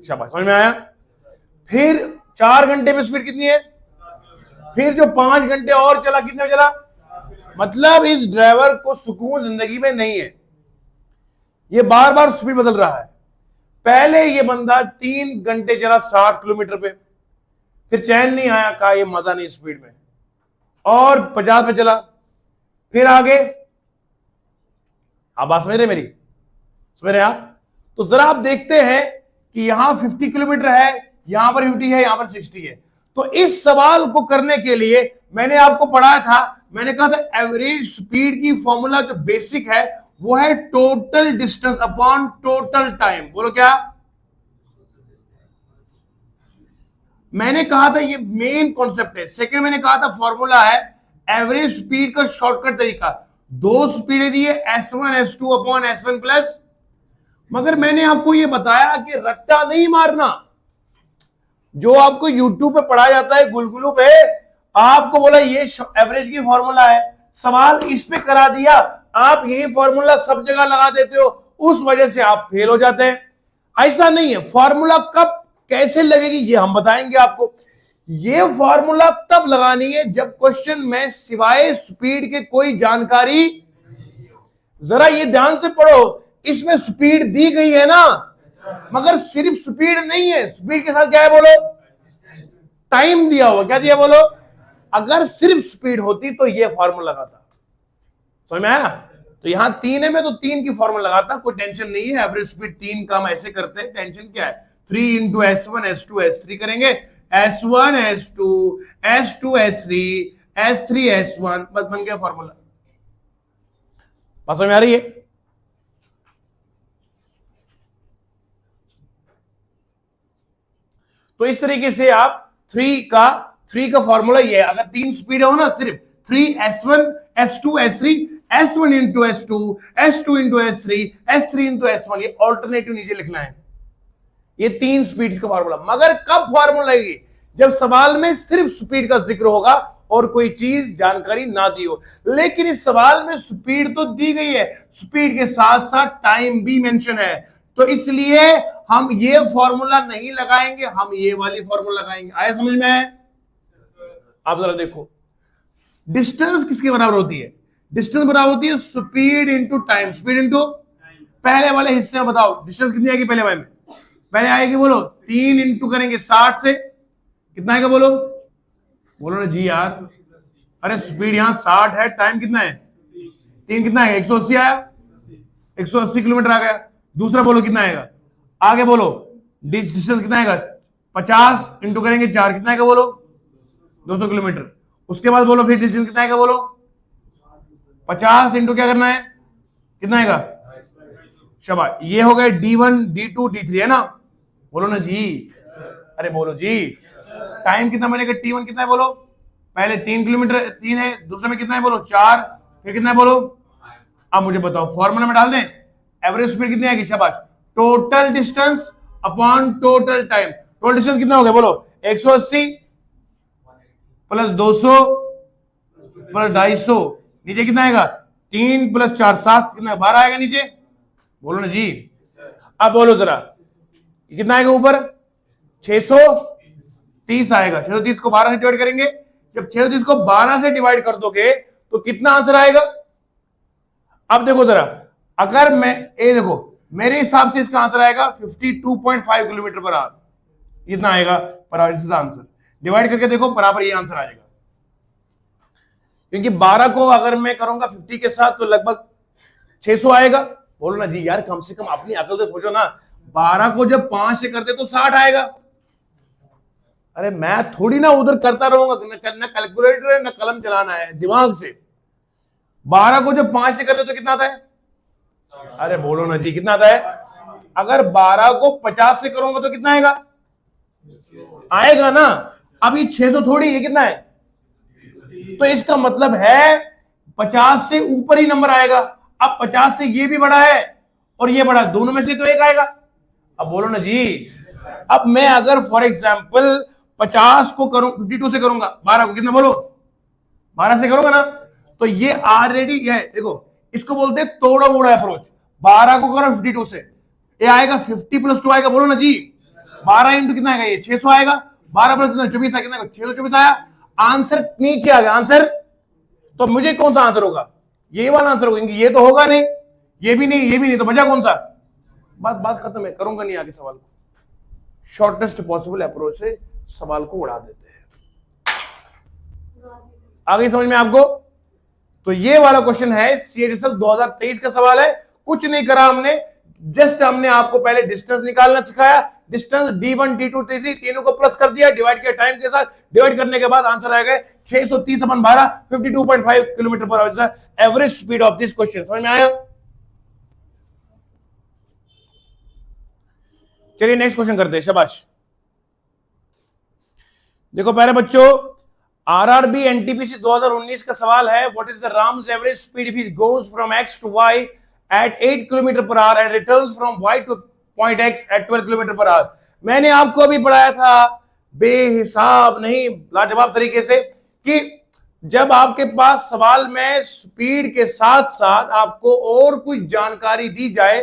शाबाश समझ में आया। फिर 4 घंटे में स्पीड कितनी है, फिर जो 5 घंटे और चला कितने में चला, मतलब इस ड्राइवर को सुकून जिंदगी में नहीं है, ये बार बार स्पीड बदल रहा है। पहले ये बंदा 3 घंटे चला 60 किलोमीटर पे, फिर चैन नहीं आया, कहा ये मजा नहीं स्पीड में, और 50 पे चला, फिर आगे। आप बात समझ रहे मेरी, समझ रहे आप। तो जरा आप देखते हैं कि यहां 50 किलोमीटर है, यहां पर 50 है, यहां पर 60 है। तो इस सवाल को करने के लिए मैंने आपको पढ़ाया था, मैंने कहा था एवरेज स्पीड की फॉर्मूला जो बेसिक है वो है total distance upon total time. बोलो क्या? मैंने कहा था ये मेन कॉन्सेप्ट है। सेकंड मैंने कहा था फॉर्मूला है एवरेज स्पीड का शॉर्टकट तरीका। दो स्पीड दिए S1 S2 upon S1 plus, मगर मैंने आपको ये बताया कि रट्टा नहीं मारना। जो आपको YouTube पे पढ़ाया जाता है गुलगुलू पे, आपको बोला ये एवरेज की फॉर्मूला है, सवाल इस पे करा दिया, आप यही फॉर्मूला सब जगह लगा देते हो, उस वजह से आप फेल हो जाते हैं। ऐसा नहीं है। फॉर्मूला कब कैसे लगेगी ये हम बताएंगे आपको। ये फॉर्मूला तब लगानी है जब क्वेश्चन में सिवाय स्पीड के कोई जानकारी, जरा ये ध्यान से पढ़ो, इसमें स्पीड दी गई है ना, मगर सिर्फ स्पीड नहीं है, स्पीड के साथ क्या है बोलो? टाइम दिया हुआ। क्या दिया बोलो? अगर सिर्फ स्पीड होती तो ये फॉर्मूला लगाता। समझ में आया? तो यहां 3 है, मैं तो 3 की फॉर्मूला लगाता, कोई टेंशन नहीं है। एवरेज स्पीड 3 का हम ऐसे करते हैं, टेंशन क्या है? 3 इंटू S1 S2 S3 करेंगे, S1 S2 S2 S3 S3 S1, बस बन गया फॉर्मूला। बात समझ में आ रही है? तो इस तरीके से आप 3 का फॉर्मूला ये है। अगर 3 स्पीड हो ना, सिर्फ 3 S1 S2 S3 S1 into S2 S2 into S3 S3 into S1, ये ऑल्टरनेटिव नीचे लिखना है। ये 3 स्पीड का फॉर्मूला। मगर कब फॉर्मूला लगेगी? जब सवाल में सिर्फ स्पीड का जिक्र होगा और कोई चीज जानकारी ना दी हो। लेकिन इस सवाल में स्पीड तो दी गई है, स्पीड के साथ साथ टाइम भी मेंशन है, तो इसलिए हम ये फॉर्मूला नहीं लगाएंगे, हम ये वाली फॉर्मूला लगाएंगे। आया समझ में? आप जरा देखो, डिस्टेंस किसके बराबर होती है? डिस्टेंस बराबर होती है speed into time. Speed into, पहले वाले हिस्से में बताओ डिस्टेंस कितनी आएगी? पहले वाले में पहले आएगी बोलो 3 इंटू करेंगे 60 से, कितना आएगा बोलो? बोलो ना जी यार। अरे स्पीड यहां 60 है, टाइम कितना है? 3 कितना है? 180 आया, 180 किलोमीटर आ गया। दूसरा बोलो कितना आएगा? आगे बोलो डिस्टेंस कितना आएगा? 50 इंटू करेंगे 4, कितना आएगा बोलो? 200 किलोमीटर। उसके बाद बोलो फिर डिस्टेंस कितना आएगा बोलो? 50 इंटू क्या करना है? कितना आएगा? शाबाश। ये हो गए D1 D2 D3 है ना? बोलो ना जी। अरे बोलो जी। टाइम कितना बनेगा? T1 कितना है बोलो? पहले 3 किलोमीटर 3 है, दूसरे में कितना है बोलो? 4, फिर कितना है बोलो? अब मुझे बताओ फॉर्मूला में डाल दें, एवरेज स्पीड कितनी आएगी? शाबाश। Total distance upon total time. Total distance कितना हो गया बोलो? 180 प्लस 200 प्लस 250, नीचे कितना आएगा? 3 प्लस 4 7, कितना? 12 आएगा नीचे। बोलो ना जी। अब बोलो जरा कितना आएगा ऊपर? 630 आएगा। 630 को 12 से डिवाइड करेंगे। जब 630 को 12 से डिवाइड कर दोगे तो कितना आंसर आएगा? अब देखो जरा, अगर मैं ये देखो, मेरे हिसाब से इसका आंसर आएगा 52.5 किलोमीटर पर आवर। इतना आएगा पर आवर। इसका आंसर डिवाइड करके देखो, बराबर ये आंसर आएगा। क्योंकि 12 को अगर मैं करूंगा 50 के साथ तो लगभग 600 आएगा। बोलो ना जी यार, कम से कम अपनी अकल से सोचो ना। 12 को जब 5 से करते तो 60 आएगा। अरे मैं थोड़ी ना उधर करता रहूंगा, ना कैलकुलेटर है ना कलम चलाना है, दिमाग से। 12 को जब 5 से करते तो कितना आता है? अरे बोलो ना जी, कितना आता है? अगर 12 को 50 से करूंगा तो कितना आएगा? आएगा ना। अब ये 600 थोड़ी, ये कितना है? तो इसका मतलब है 50 से ऊपर ही नंबर आएगा। अब 50 से ये भी बड़ा है और ये बड़ा, दोनों में से तो एक आएगा। अब बोलो ना जी। अब मैं अगर फॉर एग्जाम्पल 50 को करूं 52 से करूंगा, 12 को कितना बोलो? 12 से करूंगा ना, तो ये ऑलरेडी है। देखो इसको बोलते हैं तोड़ा मोड़ा अप्रोच। 12 को करो 52 से, ये आएगा 50 प्लस 2 आएगा। बोलो ना जी। 12 इंटू कितना आएगा? ये 600 आएगा। 12 प्लस 24 आएगा, कितना? 624 आया। आंसर नीचे आ गया। आंसर तो मुझे कौन सा आंसर होगा? ये वाला आंसर होगा। ये तो होगा नहीं, ये भी नहीं, ये भी नहीं, तो बचा कौन सा? बात खत्म है। करूंगा नहीं आगे सवाल को। शॉर्टेस्ट पॉसिबल अप्रोच से सवाल को उड़ा देते हैं। आगे समझ में आपको? तो ये वाला क्वेश्चन है CHSL 2023 का सवाल है। कुछ नहीं करा हमने, जस्ट हमने आपको पहले डिस्टेंस निकालना सिखाया। डिस्टेंस D1 D2 D3 तीनों को प्लस कर दिया, डिवाइड किया टाइम के साथ। डिवाइड करने के बाद आंसर आएगा 630/12, 52.5 kilometre per our. Average speed of this question. समझ में आया? चलिए नेक्स्ट क्वेश्चन करते हैं, शाबाश। देखो प्यारे बच्चों, आरआरबी एनटीपीसी 2019 का सवाल है, what is the Ram's average speed if it goes from X to Y at 8 kilometre per hour and returns from Y to point X at 12 kilometre per hour. मैंने आपको अभी पढ़ाया था बेहिसाब नहीं लाजवाब तरीके से कि जब आपके पास सवाल में स्पीड के साथ साथ आपको और कुछ जानकारी दी जाए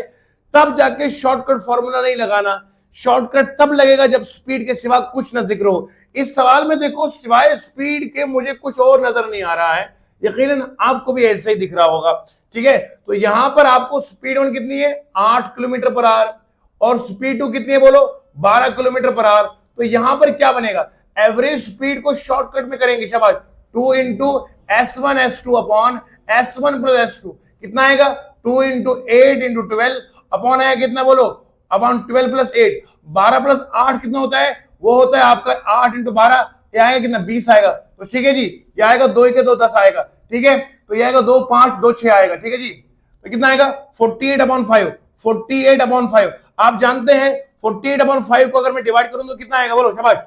तब जाके शॉर्टकट फॉर्मूला नहीं लगाना। शॉर्टकट तब लगेगा जब स्पीड के सिवा कुछ न जिक्र हो। इस सवाल में देखो सिवाय स्पीड के मुझे कुछ और नजर नहीं आ रहा है, यकीनन आपको भी ऐसे ही दिख रहा होगा। ठीक है, तो यहां पर आपको स्पीड वन कितनी है 8 किलोमीटर पर आवर और स्पीड टू कितनी है बोलो 12 किलोमीटर पर आवर। तो यहां पर क्या बनेगा, एवरेज स्पीड को शॉर्टकट में करेंगे, शाबाश। 2 into S1 S2 upon S1 plus S2 कितना आएगा 2 इंटू 8 इंटू 12 अपॉन आएगा कितना बोलो अपॉन 12 प्लस 8, 12 प्लस 8 कितना होता है, वो होता है आपका 8 इंटू 12, ये आएगा कितना 20 आएगा। तो ठीक है जी, ये आएगा 2 के 2 10 आएगा। ठीक है, तो ये आएगा 2 5 2 6 आएगा। ठीक है जी, तो कितना आएगा 48 अपॉन 5, 48 अपॉन 5। आप जानते हैं 48 अपॉन 5 को अगर मैं डिवाइड करूं तो कितना आएगा बोलो शाबाश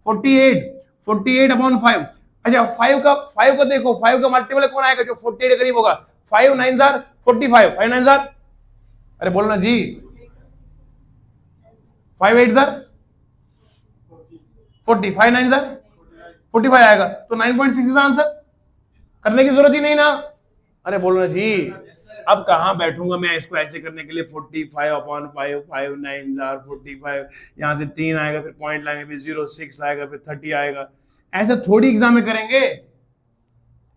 48 अपॉन 5। अच्छा 5 का देखो 5 का मल्टीपल कौन आएगा जो 48 के करीब होगा, 5 9 जार 45, 5 9 जार, अरे बोलो ना जी 5 8 जार 40, 5 9 जार 45 आएगा। तो 9.6 इज आंसर, करने की जरूरत ही नहीं ना, अरे बोलो ना जी। अब कहां बैठूंगा मैं इसको ऐसे करने के लिए, 45 अपॉन 5, 5 9 जार 45, यहां से 3 आएगा फिर पॉइंट लाएंगे फिर 0 6 आएगा फिर 30 आएगा। ऐसे थोड़ी एग्जाम में करेंगे।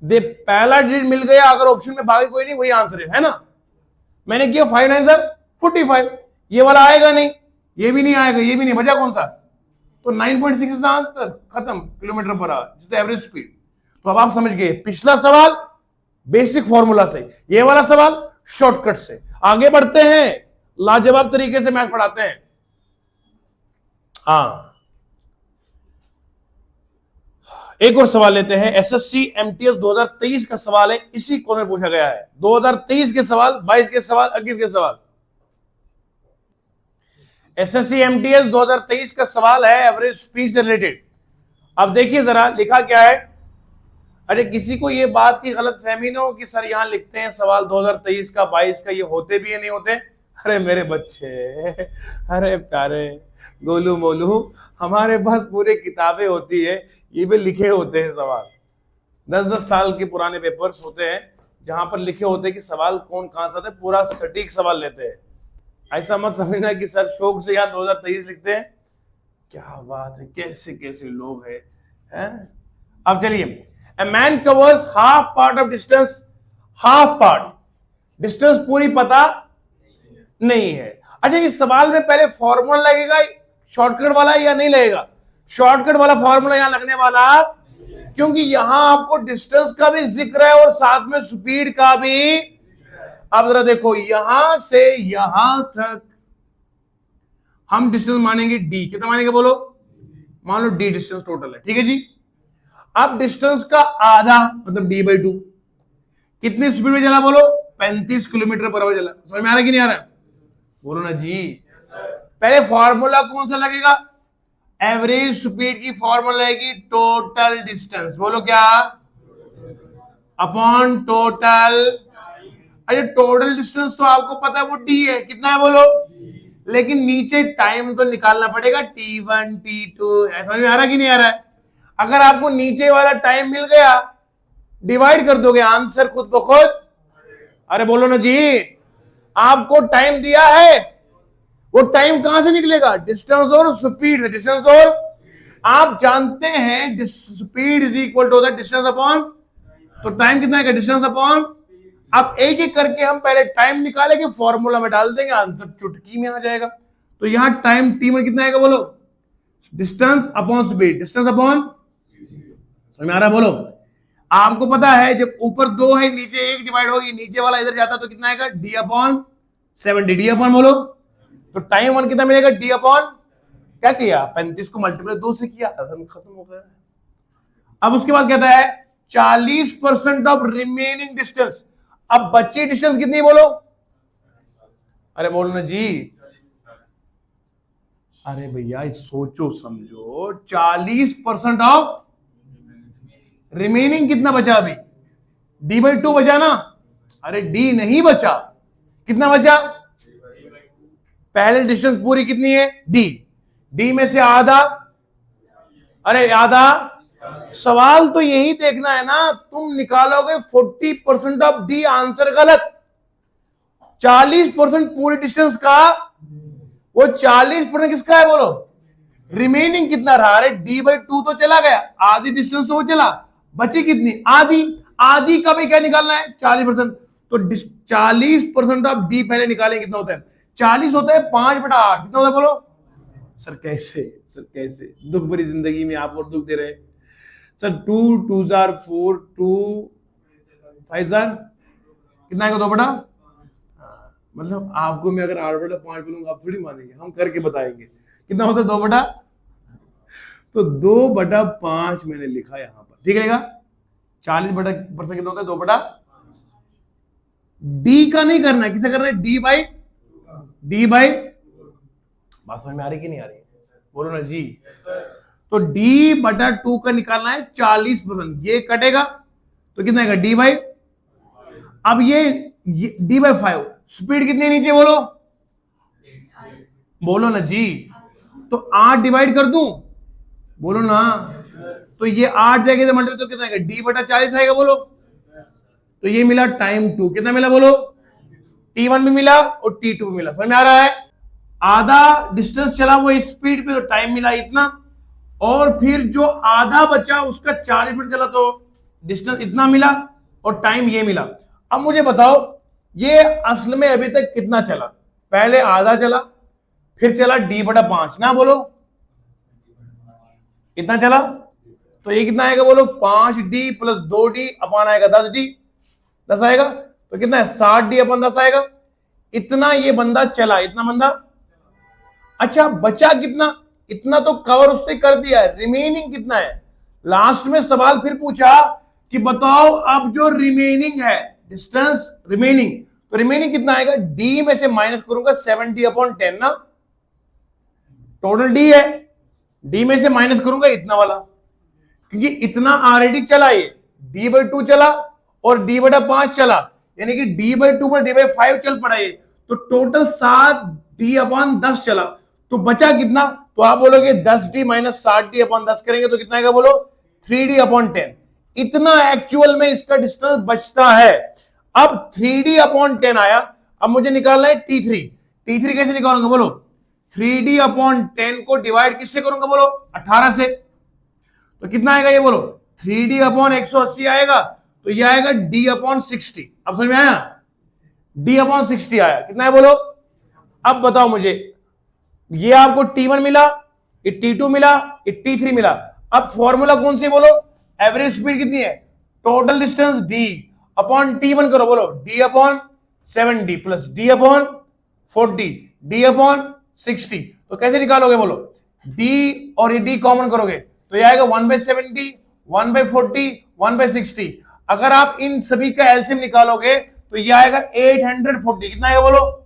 दे पहला डिजिट मिल गया, अगर ऑप्शन में बाकी कोई नहीं वही आंसर है ना। मैंने किया 5 9 जार 45, ये वाला आएगा नहीं, ये भी नहीं आएगा, ये भी नहीं, बचा कौन सा, तो 9.6 इज द आंसर, खत्म, kilometre per our is the average speed. तो अब आप समझ गए, पिछला सवाल बेसिक फॉर्मूला से, ये वाला सवाल शॉर्टकट से। आगे बढ़ते हैं, लाजवाब तरीके से मैथ पढ़ाते हैं। हाँ, एक और सवाल लेते हैं, एसएससी एमटीएस 2023 का सवाल है, इसी को में पूछा गया है। 2023 के सवाल, 22 के सवाल, 21 के सवाल। एसएससी एमटीएस 2023 का सवाल है एवरेज स्पीड से रिलेटेड। अब देखिए जरा लिखा क्या है। अरे किसी को ये बात की गलत फहमी ना हो कि सर यहां लिखते हैं सवाल 2023 का 22 का, ये होते भी है नहीं होते। अरे मेरे बच्चे, अरे प्यारे गोलू मोलू, हमारे पास पूरे किताबें होती है, ये भी लिखे होते हैं सवाल। 10-10 साल के पुराने पेपर्स होते हैं जहां पर लिखे होते हैं कि सवाल कौन कहां से आते हैं, पूरा सटीक सवाल लेते हैं। ऐसा मत समझना कि सर शौक से यहाँ 2023 लिखते हैं। क्या बात है, कैसे कैसे लोग हैं। अब चलिए, a man covers half part of distance, half part distance पूरी पता नहीं है। अच्छा इस सवाल में पहले फॉर्मूला लगेगा शॉर्टकट वाला या नहीं लगेगा, शॉर्टकट वाला फॉर्मूला यहां लगने वाला, क्योंकि यहां आपको डिस्टेंस का भी जिक्र है और साथ में स्पीड का भी। अब जरा देखो, यहां से यहां तक हम डिस्टेंस मानेंगे डी, कितना मानेंगे बोलो, मान लो डी डिस्टेंस टोटल है। ठीक है जी, अब डिस्टेंस का आधा मतलब d/2 कितनी स्पीड में चला बोलो 35 किलोमीटर पर आवर चला। समझ में आ रहा है कि नहीं आ रहा है, बोलो ना जी। पहले फॉर्मूला कौन सा लगेगा, एवरेज स्पीड की फॉर्मूला लगेगी टोटल डिस्टेंस, बोलो क्या, अपॉन टोटल। अरे टोटल डिस्टेंस तो आपको पता है वो डी है, कितना है बोलो, लेकिन नीचे टाइम तो निकालना पड़ेगा t1 t2। समझ में आ रहा कि नहीं आ रहा है। अगर आपको नीचे वाला टाइम मिल गया डिवाइड कर दोगे आंसर खुद ब खुद। अरे बोलो ना जी, आपको टाइम दिया है, वो टाइम कहां से निकलेगा, डिस्टेंस और स्पीड से। डिस्टेंस और आप जानते हैं speed is equal to the distance upon, तो टाइम कितना है डिस्टेंस अपॉन। अब एक एक करके हम पहले टाइम निकालेंगे, फॉर्मूला में डाल देंगे, आंसर चुटकी में आ जाएगा। तो यहां टाइम टी में कितना आएगा बोलो, distance upon speed, distance upon, समझ में आ रहा बोलो। आपको पता है जब ऊपर 2 है नीचे 1 डिवाइड होगी, नीचे वाला इधर जाता तो कितना आएगा d/70, d अपॉन बोलो। तो टाइम 1 कितना मिलेगा d अपॉन, क्या किया 35 को मल्टीप्लाई 2 से किया, खत्म हो गया। अब उसके बाद कहता है 40% ऑफ रिमेनिंग डिस्टेंस। अब बची डिस्टेंस कितनी बोलो, अरे बोलो ना जी, अरे भैया सोचो समझो, 40% ऑफ रिमेनिंग कितना बचा अभी? D/2 बचा ना? अरे D नहीं बचा, कितना बचा? पहले डिस्टेंस पूरी कितनी है? D में से आधा, अरे आधा। सवाल तो यही देखना है ना, तुम निकालोगे 40% ऑफ D, आंसर गलत। 40% पूरी डिस्टेंस का, वो 40% किसका है बोलो? रिमेनिंग कितना रहा? अरे D/2 तो चला गया, आधी डिस्टेंस तो वो चला, बची कितनी? आधी। आधी का भी क्या निकालना है? 40%। तो 40% ऑफ D पहले निकालें, कितना होता है? 40 होता है 5/8, कितना होता है बोलो? सर कैसे, सर कैसे? दुख भरी जिंदगी में आप और दुख दे रहे हैं सर। 2 2 4 2 5 कितना आएगा? 2/, मतलब आपको मैं अगर 8/5 बोलूंगा आप थोड़ी मानेंगे, हम करके बताएंगे। कितना होता है 2/, तो 2/5 मैंने लिखा यहां पर, ठीक रहेगा? 40% कितना होता है? 2/, D का नहीं करना है, किसे करना है? D बाई, बात समझ में आ रही कि नहीं आ रही? बोलो ना जी। तो D/2 का निकालना है 40%, ये कटेगा तो कितना आएगा? D/, अब ये D/5, स्पीड कितनी है नीचे बोलो? बोलो ना जी। तो 8 डिवाइड कर दूं, बोलो ना? तो ये 8 जाएगा मल्टीप्लाई, तो कितना आएगा? D/40 आएगा बोलो। तो ये मिला टाइम 2, कितना मिला बोलो? T1 भी मिला और T2 भी मिला। समझ में आ रहा है? आधा डिस्टेंस चला वो स्पीड पे, तो टाइम मिला इतना, और फिर जो आधा बचा उसका 40% चला तो डिस्टेंस इतना मिला, और टाइम ये मिला। अब मुझे बताओ ये असल में अभी तक कितना चला? पहले आधा चला, फिर चला D/5 ना बोलो, कितना चला? तो ये कितना आएगा बोलो? 5D + 2D अपान आएगा 10D, 10 आएगा, तो कितना है? 60D अपन 10 आएगा। इतना ये बंदा चला, इतना बंदा। अच्छा बचा कितना? इतना तो कवर उसने कर दिया है, रिमेनिंग कितना है? लास्ट में सवाल फिर पूछा कि बताओ अब जो रिमेनिंग है डिस्टेंस रिमेनिंग, तो रिमेनिंग कितना आएगा? D में से माइनस करूंगा 70/10 ना, टोटल D है, D में से माइनस करूंगा इतना वाला, क्योंकि इतना ऑलरेडी चला, ये D/2 चला और D/5 चला, यानी कि D/2 पर D/5 चल पड़ा ये, तो टोटल 7D/10 चला। तो बचा कितना? तो आप बोलोगे 10D - 60D/10 करेंगे तो कितना आएगा बोलो? 3D/10। इतना एक्चुअल में इसका डिस्टेंस बचता है। अब 3D/10 आया, अब मुझे निकालना है T3। T3 कैसे निकालूंगा बोलो? 3D/10 को डिवाइड किससे करूंगा बोलो? 18 से। तो कितना आएगा ये बोलो? 3D/180 आएगा, तो ये आएगा D/60। अब समझ में आया? D/60 आया, कितना है बोलो? अब बताओ मुझे, ये आपको T1 मिला, ये T2 मिला, ये T3 मिला। अब फॉर्मूला कौन सी बोलो? एवरेज स्पीड कितनी है? टोटल डिस्टेंस D/T1 करो बोलो, D/7D + D/40 D/60। तो कैसे निकालोगे बोलो? D और ये D कॉमन करोगे तो ये आएगा 1/70, 1/40, 1/60। अगर आप इन सभी का एलसीएम निकालोगे तो ये आएगा 840। कितना आएगा बोलो?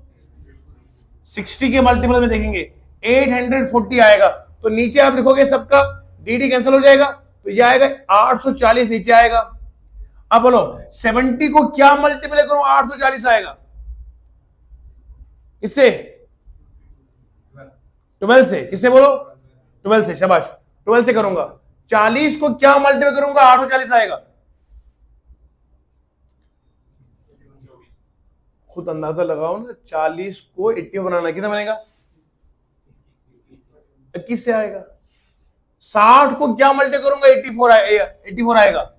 60 के मल्टीपल में देखेंगे 840 आएगा। तो नीचे आप लिखोगे सबका डी कैंसिल हो जाएगा, तो ये आएगा 840 नीचे आएगा। अब बोलो 70 को क्या मल्टीप्लाई करो 840 आएगा? इससे 12 से। किससे बोलो? 12 से, शाबाश, 12 से करूंगा। 40 को क्या मल्टीप्लाई करूंगा 840 आएगा? खुद अंदाजा लगाओ ना, 40 को 80 बनाना कितना बनेगा? 21 से आएगा। 60 को क्या मल्टीप्लाई करूंगा 84 आएगा।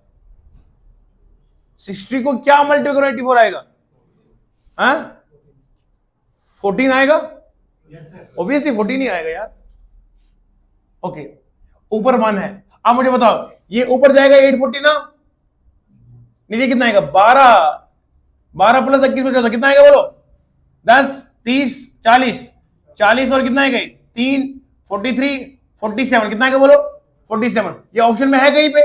60 को क्या मल्टीप्लाई करूंगा 84 आएगा? 14 आएगा? ऑब्वियसली 14 नहीं आएगा यार। ओके, ऊपर 1 है। अब मुझे बताओ ये ऊपर जाएगा 840 ना, नीचे कितना आएगा? 12 + 21 में कितना आएगा बोलो? 10, 30, 40, 40 और कितना आएगा? 3, 43, 47, कितना आएगा बोलो? 47। ये ऑप्शन में है कहीं पे?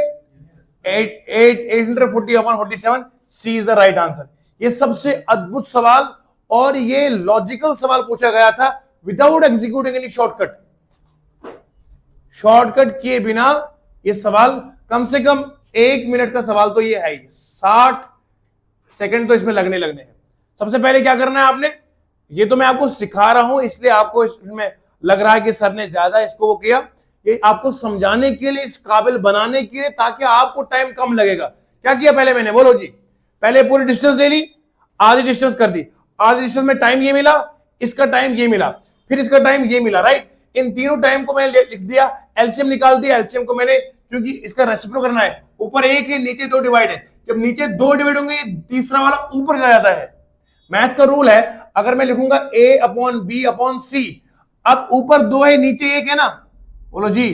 840/47, सी इज द राइट आंसर। ये सबसे अद्भुत सवाल और ये लॉजिकल सवाल पूछा गया था without executing any shortcut. Shortcut किए बिना ये सवाल कम से कम 1 मिनट का सवाल तो ये है ही, 60 सेकंड तो इसमें लगने हैं। सबसे पहले क्या करना है आपने, ये तो मैं आपको सिखा रहा हूं इसलिए आपको इसमें लग रहा है कि सर ने ज्यादा इसको वो किया, ये आपको समझाने के लिए, इस काबिल बनाने के लिए, ताकि आपको टाइम कम लगेगा। क्या किया पहले मैंने, बोलो जी। पहले पूरी डिस्टेंस ले ली, आधी डिस्टेंस कर दी, आधी डिस्टेंस में टाइम ये मिला, इसका टाइम ये मिला, फिर इसका टाइम ये मिला, राइट। इन तीनों टाइम को मैंने लिख दिया, एलसीएम निकाल दिया। एलसीएम को मैंने, क्योंकि इसका रेसिप्रो करना है, ऊपर 1 है नीचे 2 डिवाइड है, जब नीचे 2 डिवाइड होंगे तीसरा वाला ऊपर चला जाता है। मैथ का रूल है, अगर मैं लिखूंगा a अपॉन बी अपॉन सी, अब ऊपर 2 है नीचे 1 है ना, बोलो जी,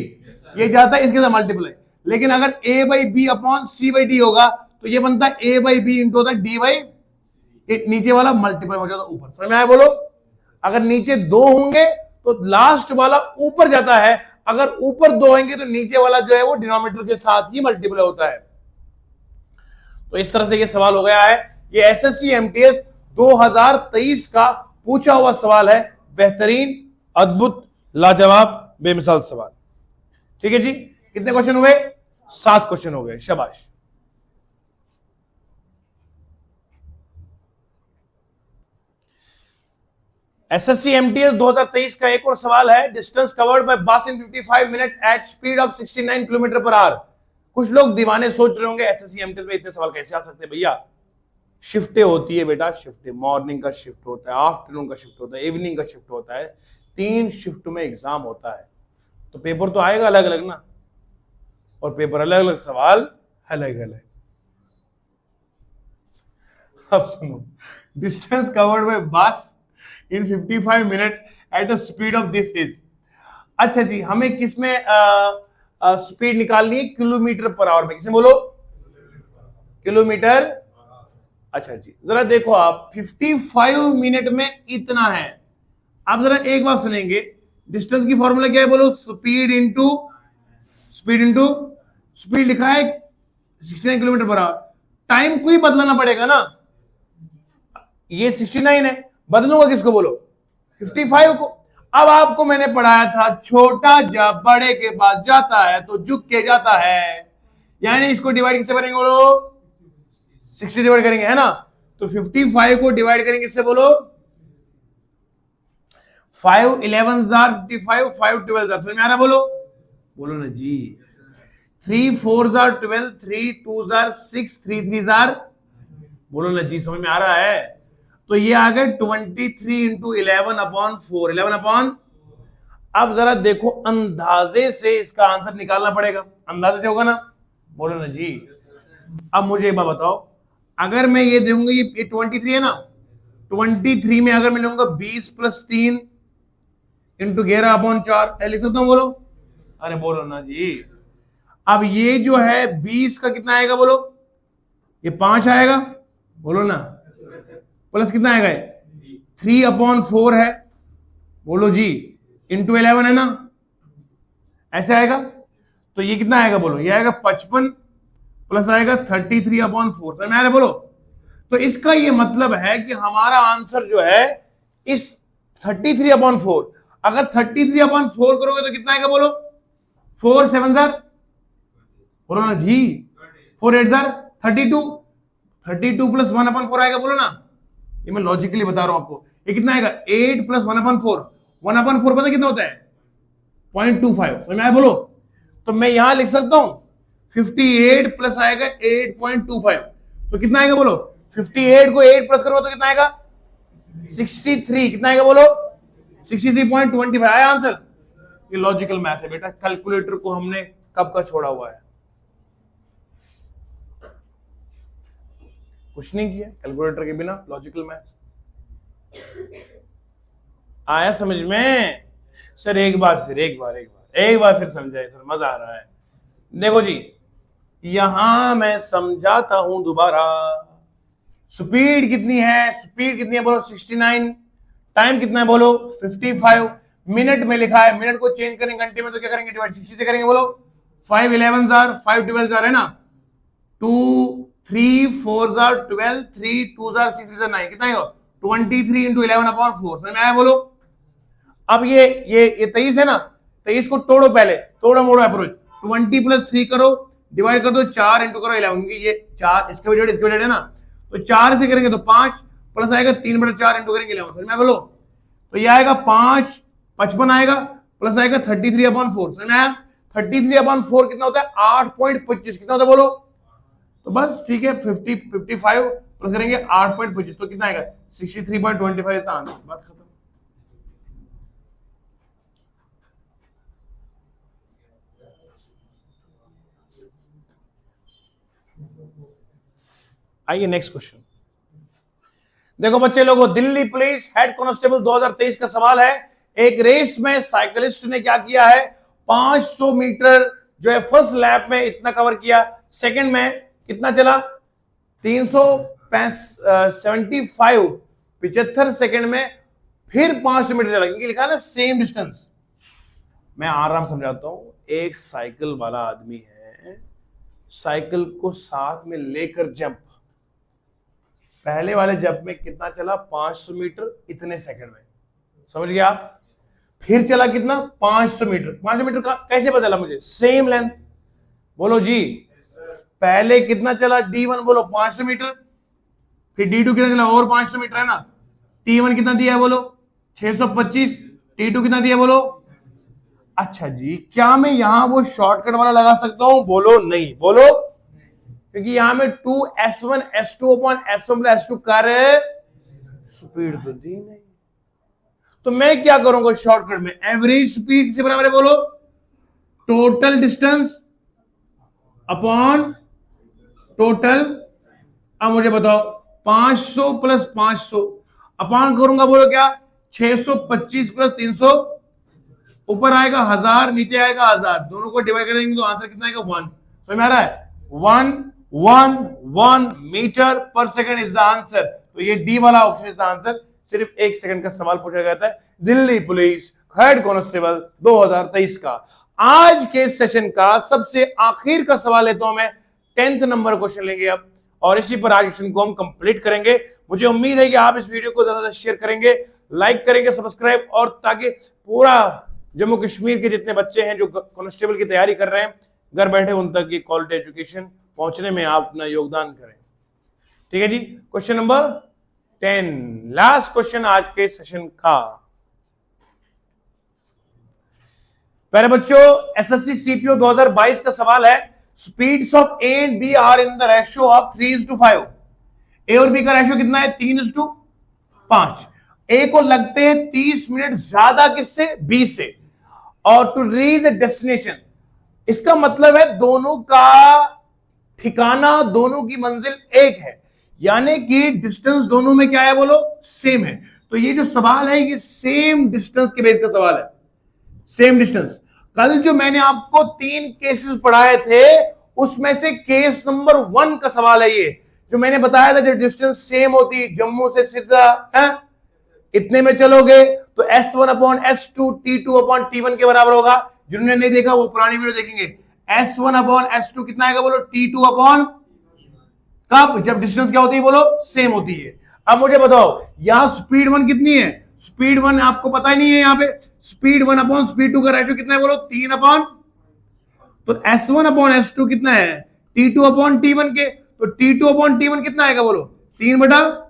ये जाता है इसके साथ मल्टीप्लाई। लेकिन अगर a by B upon C by D होगा तो ये बनता है a बाई बी इंटू होता है डी बाई, नीचे वाला मल्टीप्लाई हो जाता है ऊपर। समझ में आया बोलो। अगर नीचे 2 होंगे तो लास्ट वाला ऊपर जाता है, अगर ऊपर 2 होंगे तो नीचे वाला जो है वो डिनोमिनेटर के साथ ही मल्टीप्लाई होता है। तो इस तरह से ये सवाल हो गया है। ये एसएससी एमटीएस 2023 का पूछा हुआ सवाल है। बेहतरीन, अद्भुत, लाजवाब, बेमिसाल सवाल। ठीक है जी, कितने क्वेश्चन हुए? 7 क्वेश्चन हो गए, शाबाश। एसएससी एमटीएस 2023 का एक और सवाल है। Distance covered by bus in 55 minute at speed of 69 kilometre per hour. कुछ लोग दीवाने सोच रहे होंगे एसएससी एमटीएस में इतने सवाल कैसे आ सकते हैं भैया। शिफ्टें होती है बेटा, शिफ्टें, मॉर्निंग का शिफ्ट होता है, आफ्टरनून का शिफ्ट होता है, इवनिंग का शिफ्ट होता है, 3 शिफ्ट में एग्जाम होता है। तो पेपर तो आएगा अलग अलग ना, और पेपर अलग अलग, सवाल अलग अलग। अब सुनो, distance covered by bus in 55 minute at a speed of this is. अच्छा जी, हमें किसमें स्पीड निकालनी है? किलोमीटर पर आवर में। किसमें बोलो? किलोमीटर। अच्छा जी, जरा देखो आप, 55 मिनट में इतना है। आप जरा एक बात सुनेंगे, डिस्टेंस की फॉर्मूला क्या है बोलो? स्पीड इंटू स्पीड लिखा है 69 किलोमीटर पर आवर। टाइम को ही बदलना पड़ेगा ना, ये 69 है, बदलूंगा किसको बोलो? 55 को। अब आपको मैंने पढ़ाया था, छोटा जब बड़े के पास जाता है तो झुक के जाता है, यानी इसको डिवाइड किससे करेंगे बोलो? 60 डिवाइड करेंगे, है ना। तो 55 को डिवाइड करेंगे किससे बोलो? 5 11 जार 55, 5 12 जार। समझ में आ रहा बोलो? बोलो ना जी। 3 4 जार 12, 3 2 जार 6, 3 3 जार, बोलो ना जी, समझ में आ रहा है? तो ये आ गए 23 इंटू 11 अपॉन 4, 11 अपॉन। अब जरा देखो, अंदाजे से इसका आंसर निकालना पड़ेगा, अंदाजे से होगा ना, बोलो ना जी। अब मुझे एक बात बताओ, अगर मैं ये दूंगा, ये 23 है ना, 23 में अगर मैं लूंगा 20 प्लस 3 इंटू 11 अपॉन 4, लिख सकता हूं बोलो? अरे बोलो ना जी। अब ये जो है 20 का कितना आएगा बोलो? ये 5 आएगा, बोलो ना, प्लस कितना आएगा? 3 अपॉन 4 है, बोलो जी, इंटू 11 है ना, ऐसे आएगा। तो ये कितना आएगा बोलो? ये आएगा 55 प्लस आएगा 33 अपॉन 4। समझ में आ रहा है बोलो? तो इसका ये मतलब है कि हमारा आंसर जो है इस 33 अपॉन 4, अगर 33 अपॉन 4 करोगे तो कितना आएगा बोलो? 4 7 जार, बोलो ना जी, 4 8 जार 32, 32 प्लस 1 अपॉन 4 आएगा, बोलो ना। ये मैं लॉजिकली बता रहा हूं आपको। ये कितना आएगा? 8 प्लस 1 अपॉन 4, 1 अपॉन 4 पता कितना होता है? 0.25। समझ में आया बोलो? तो मैं यहां लिख सकता हूं 58 प्लस आएगा 8.25, तो कितना आएगा बोलो? 58 को 8 प्लस करो तो कितना आएगा? 63। कितना आएगा बोलो? 63.25 आया आंसर। ये लॉजिकल मैथ है बेटा, कैलकुलेटर को हमने कब का छोड़ा हुआ है, कुछ नहीं किया कैलकुलेटर के बिना, लॉजिकल मैथ। आया समझ में? सर एक बार फिर समझाए सर, मजा आ रहा है। देखो जी, यहां मैं समझाता हूं दोबारा। स्पीड कितनी है? स्पीड कितनी है बोलो? 69। टाइम कितना है बोलो? 55। मिनट में लिखा है, मिनट को चेंज करेंगे घंटे में तो क्या करेंगे? डिवाइड 60 से करेंगे, बोलो। 5 11 जार, 5 12 जार, है ना। 2 3 4 जार 12, 3 2 जार 6 जार 9, कितना है? 23 इंटू 11 अपॉन 4। समझ में आया बोलो? अब ये 23 है ना, 23 को तोड़ो, पहले तोड़ो मोड़ो अप्रोच। 20 + 3 करो, डिवाइड कर दो 4 इंटू करो 11, क्योंकि ये 4 इसका डिवाइड है ना, तो 4 से करेंगे तो 5 प्लस आएगा 3/4 इंटू करेंगे 11, समझ में बोलो, तो ये आएगा 5 55 आएगा प्लस आएगा 33/4, समझ में आया? 33/4 कितना होता है? 8.25, कितना होता है बोलो? तो बस ठीक है, 55 प्लस करेंगे 8.25, तो कितना आएगा? 63.25 इसका आंसर, बात खत्म। आइए नेक्स्ट क्वेश्चन। देखो बच्चे लोगों, दिल्ली पुलिस हेड कांस्टेबल 2023 का सवाल है। एक रेस में साइकिलिस्ट ने क्या किया है? 500 मीटर जो है फर्स्ट लैप में इतना कवर किया, सेकंड में कितना चला? 75 सेकंड में फिर 500 मीटर चला, क्योंकि लिखा है ना सेम डिस्टेंस। मैं आराम समझाता हूं। एक साइकिल वाला आदमी है, साइकिल को साथ में लेकर जंप, पहले वाले जंप में कितना चला? 500 मीटर इतने सेकंड में, समझ गया आप? फिर चला कितना? 500 मीटर। 500 मीटर का कैसे पता चला मुझे? सेम लेंथ, बोलो जी। पहले कितना चला? D1 बोलो 500 मीटर, फिर D2 कितना चला? और 500 मीटर है ना। T1 कितना दिया है बोलो? 625। T2 कितना दिया बोलो? अच्छा जी, क्या मैं यहां वो शॉर्टकट वाला लगा सकता हूं? बोलो नहीं, बोलो, क्योंकि यहां में 2s1 s2 upon s1 plus s2 कर स्पीड तो दी नहीं, तो मैं क्या करूंगा शॉर्टकट में? एवरेज स्पीड से बराबर है बोलो टोटल डिस्टेंस अपॉन टोटल। अब मुझे बताओ 500 प्लस 500 अपॉन करूंगा, बोलो क्या? 625 प्लस 300, ऊपर आएगा 1000, नीचे आएगा 1000, दोनों को डिवाइड करेंगे तो आंसर कितना आएगा? 1। समझ में आ रहा है? 1 मीटर पर सेकंड इज द आंसर। तो ये डी वाला ऑप्शन इज द आंसर। सिर्फ 1 सेकंड का सवाल पूछा गया था दिल्ली पुलिस हेड कांस्टेबल 2023 का। आज के सेशन का सबसे आखिर का सवाल है, तो मैं 10th नंबर क्वेश्चन लेंगे अब, और इसी पर आज क्वेश्चन को हम कंप्लीट करेंगे। मुझे उम्मीद है कि आप इस वीडियो को ज्यादा शेयर करेंगे, लाइक करेंगे, सब्सक्राइब, और ताकि पूरा जम्मू कश्मीर के जितने बच्चे हैं जो कांस्टेबल की तैयारी कर रहे हैं घर बैठे, उन तक की क्वालिटी एजुकेशन पहुंचने में आप अपना योगदान करें। ठीक है जी। क्वेश्चन नंबर 10, लास्ट क्वेश्चन आज के सेशन का। प्यारे बच्चों, एसएससी सीपीओ 2022 का सवाल है। Speeds of A and B are in the ratio of 3:5। A और बी का रेशियो कितना है? 3:5। ए को लगते हैं 30 मिनट ज्यादा किससे? बी से, और टू रीच ए डेस्टिनेशन, इसका मतलब है दोनों का ठिकाना, दोनों की मंजिल एक है, यानी कि डिस्टेंस दोनों में क्या है बोलो? सेम है। तो ये जो सवाल है ये सेम डिस्टेंस के बेस का सवाल है, सेम डिस्टेंस। कल जो मैंने आपको 3 केसेस पढ़ाए थे उसमें से केस नंबर 1 का सवाल है ये, जो मैंने बताया था जब डिस्टेंस सेम होती, जम्मू से सीधा है इतने में चलोगे तो S1 upon S2 T2 upon T1 के बराबर होगा। जिन्होंने नहीं देखा वो पुरानी वीडियो देखेंगे। S1 अपॉन S2 कितना आएगा बोलो? T2 अपॉन, कब? जब डिस्टेंस क्या होती है बोलो? सेम होती है। अब मुझे बताओ यहां स्पीड 1 कितनी है? स्पीड 1 आपको पता ही नहीं है। यहां पे स्पीड 1 अपॉन स्पीड 2 का रेशियो कितना है बोलो? 3 अपॉन, तो S1 अपॉन S2 कितना है? T2 अपॉन T1 के, तो T2 अपॉन T1 कितना आएगा बोलो? 3/।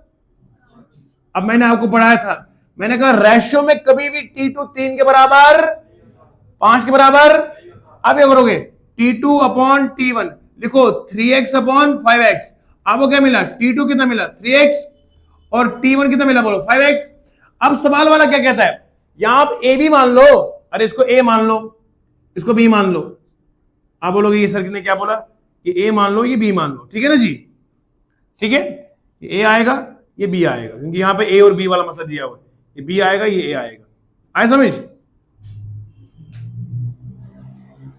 अब मैंने आपको पढ़ाया था, मैंने कहा रेशियो में कभी भी T2 3 के बराबर, 5 के बराबर। अब क्या करोगे? T2 अपॉन T1 लिखो 3x अपॉन 5x। आपको क्या मिला? T2 कितना मिला? 3x, और T1 कितना मिला बोलो? 5x। अब सवाल वाला क्या कहता है? यहां आप a भी मान लो, अरे इसको a मान लो, इसको b मान लो। आप बोलोगे ये सर ने क्या बोला? ये a मान लो, ये b मान लो, ठीक है ना जी? ठीक है, ये a आएगा, ये b आएगा, क्योंकि यहां पे a और b वाला मसला दिया हुआ है। ये b आएगा, ये a आएगा। आए समझ?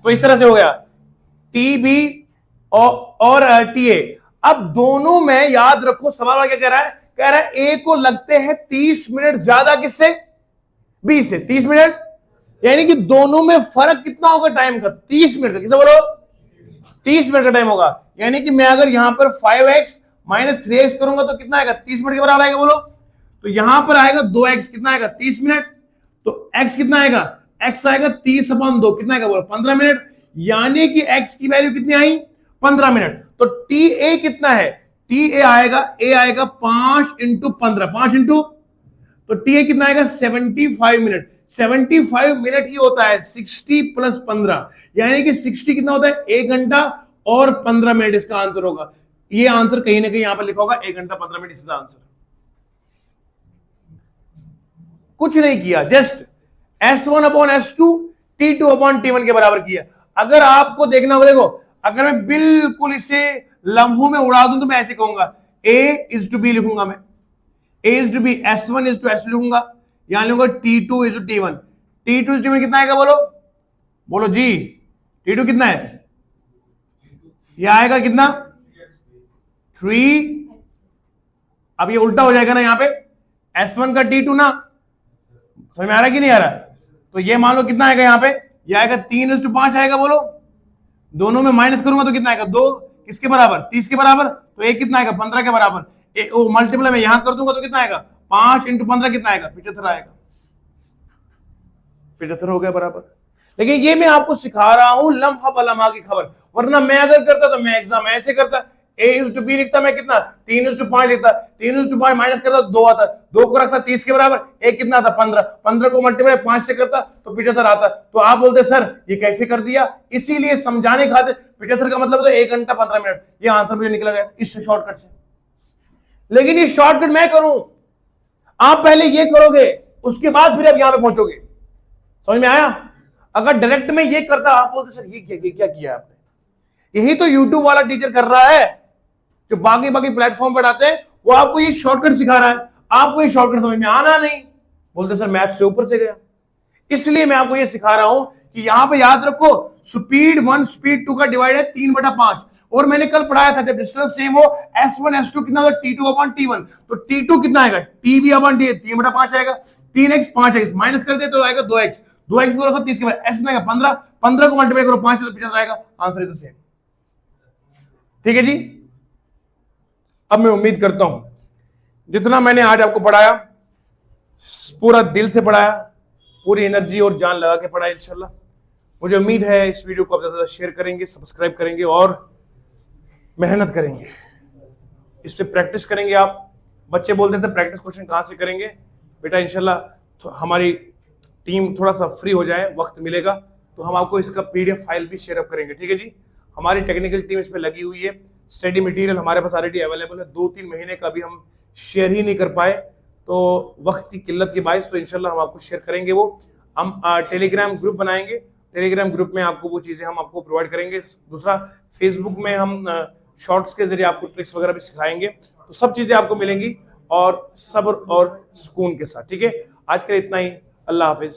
तो इस तरह से हो गया TB और TA। अब दोनों में याद रखो सवाल क्या कह रहा है? कह रहा है A को लगते हैं 30 मिनट ज्यादा किससे? B से। 30 मिनट, यानी कि दोनों में फर्क कितना होगा टाइम का? 30 मिनट का। किसे बोलो? 30 मिनट का टाइम होगा। यानी कि मैं अगर यहां पर 5x माइनस 3x करूंगा तो कितना आएगा? 30 मिनट के बराबर आएगा बोलो। तो यहां पर आएगा 2x, कितना आएगा? 30 मिनट। तो x कितना आएगा? x आएगा 30/2, कितना आएगा बोलो 15 मिनट, यानी कि x की वैल्यू कितनी आई 15 मिनट। तो टी ए कितना है, टी ए आएगा 5 इंटू 15, 5 इंटू, तो टी ए कितना आएगा 75 मिनट। 75 मिनट ही होता है 60 प्लस 15, यानी कि 60 कितना होता है 1 घंटा और 15 मिनट इसका आंसर होगा। ये आंसर कहीं ना कहीं यहां पर लिखा होगा 1 घंटा 15 मिनट, इसका आंसर। कुछ नहीं किया, जस्ट S1/S2 T2/T1 के बराबर किया। अगर आपको देखना हो, देखो अगर मैं बिल्कुल इसे लम्हों में उड़ा दूं तो मैं ऐसे कहूंगा A/B लिखूंगा, मैं A/B, S1/S2 लिखूंगा, यहां लिखूंगा T2/T1। T2/T1 कितना आएगा बोलो, बोलो जी, T2 कितना है, यह आएगा कितना 3। अब ये उल्टा हो जाएगा ना, यहां पे S1 का T2 ना, समझ में आ रहा है कि नहीं आ रहा? तो ये मान लो कितना आएगा, यहां पे ये आएगा 3:5 आएगा, बोलो दोनों में माइनस करूंगा तो कितना आएगा 2, किसके बराबर 30 के बराबर, तो एक कितना आएगा 15 के बराबर, मल्टीप्लाई में यहां कर दूंगा तो कितना आएगा 5 इंटू 15 कितना आएगा 75 आएगा, 75 हो गया बराबर। लेकिन ये मैं आपको सिखा रहा हूं लम्हा बलम्हा की खबर, वरना मैं अगर करता तो मैं एग्जाम ऐसे करता, A/B लिखता मैं कितना 3:5 लिखता, 3:5 माइनस करता 2 आता, 2 को रखता 30 के बराबर, एक कितना आता 15, 15 को मल्टीप्लाई 5 से करता तो 75 आता। तो आप बोलते सर ये कैसे कर दिया, इसीलिए समझाने खातिर 75 का मतलब तो 1 घंटा 15 मिनट, ये आंसर मुझे निकला गया इस शॉर्टकट से। लेकिन ये शॉर्टकट मैं करूं, आप पहले ये करोगे उसके बाद फिर आप यहां पे पहुंचोगे, समझ में आया? अगर डायरेक्ट में ये करता, आप बोलते सर ये क्या किया आपने, यही तो यूट्यूब वाला टीचर कर रहा है, जो बाकी प्लेटफॉर्म पर आते हैं वो आपको ये शॉर्टकट सिखा रहा है, आपको ये शॉर्टकट समझ में आना नहीं, बोलते सर मैथ से ऊपर से गया। इसलिए मैं आपको ये सिखा रहा हूं कि यहां पे याद रखो स्पीड 1 स्पीड 2 का डिवाइड है 3/5, और मैंने कल पढ़ाया था जब डिस्टेंस सेम हो S1/S2 कितना होगा T2/T1, तो T2 कितना आएगा TB/T 3/5 आएगा, 3x 5x माइनस कर दे तो आएगा 2x, 2x को रखो 30 के बाद S कितना आएगा 15, 15 को मल्टीप्लाई करो 5 से तो 75 आएगा, आंसर इज द सेम। ठीक है जी। अब मैं उम्मीद करता हूं जितना मैंने आज आपको पढ़ाया पूरा दिल से पढ़ाया, पूरी एनर्जी और जान लगा के पढ़ाया इंशाल्लाह। मुझे उम्मीद है इस वीडियो को आप ज़्यादा शेयर करेंगे, सब्सक्राइब करेंगे और मेहनत करेंगे, इस पे प्रैक्टिस करेंगे। आप बच्चे बोलते थे प्रैक्टिस क्वेश्चन कहाँ से करेंगे, बेटा इंशाल्लाह तो हमारी टीम थोड़ा सा फ्री हो जाए, वक्त मिलेगा तो हम आपको इसका PDF फाइल भी शेयर अप करेंगे। ठीक है जी, हमारी टेक्निकल टीम इस पर लगी हुई है, स्टडी मटेरियल हमारे पास ऑलरेडी अवेलेबल है, 2-3 महीने का भी हम शेयर ही नहीं कर पाए तो वक्त की किल्लत के बायस, तो इंशाल्लाह हम आपको शेयर करेंगे। वो हम टेलीग्राम ग्रुप बनाएंगे, टेलीग्राम ग्रुप में आपको वो चीज़ें हम आपको प्रोवाइड करेंगे। दूसरा फेसबुक में हम शॉर्ट्स के जरिए आपको ट्रिक्स वगैरह भी सिखाएंगे, तो सब चीज़ें आपको मिलेंगी और सब्र और सुकून के साथ। ठीक है, आज के लिए इतना ही, अल्लाह हाफिज।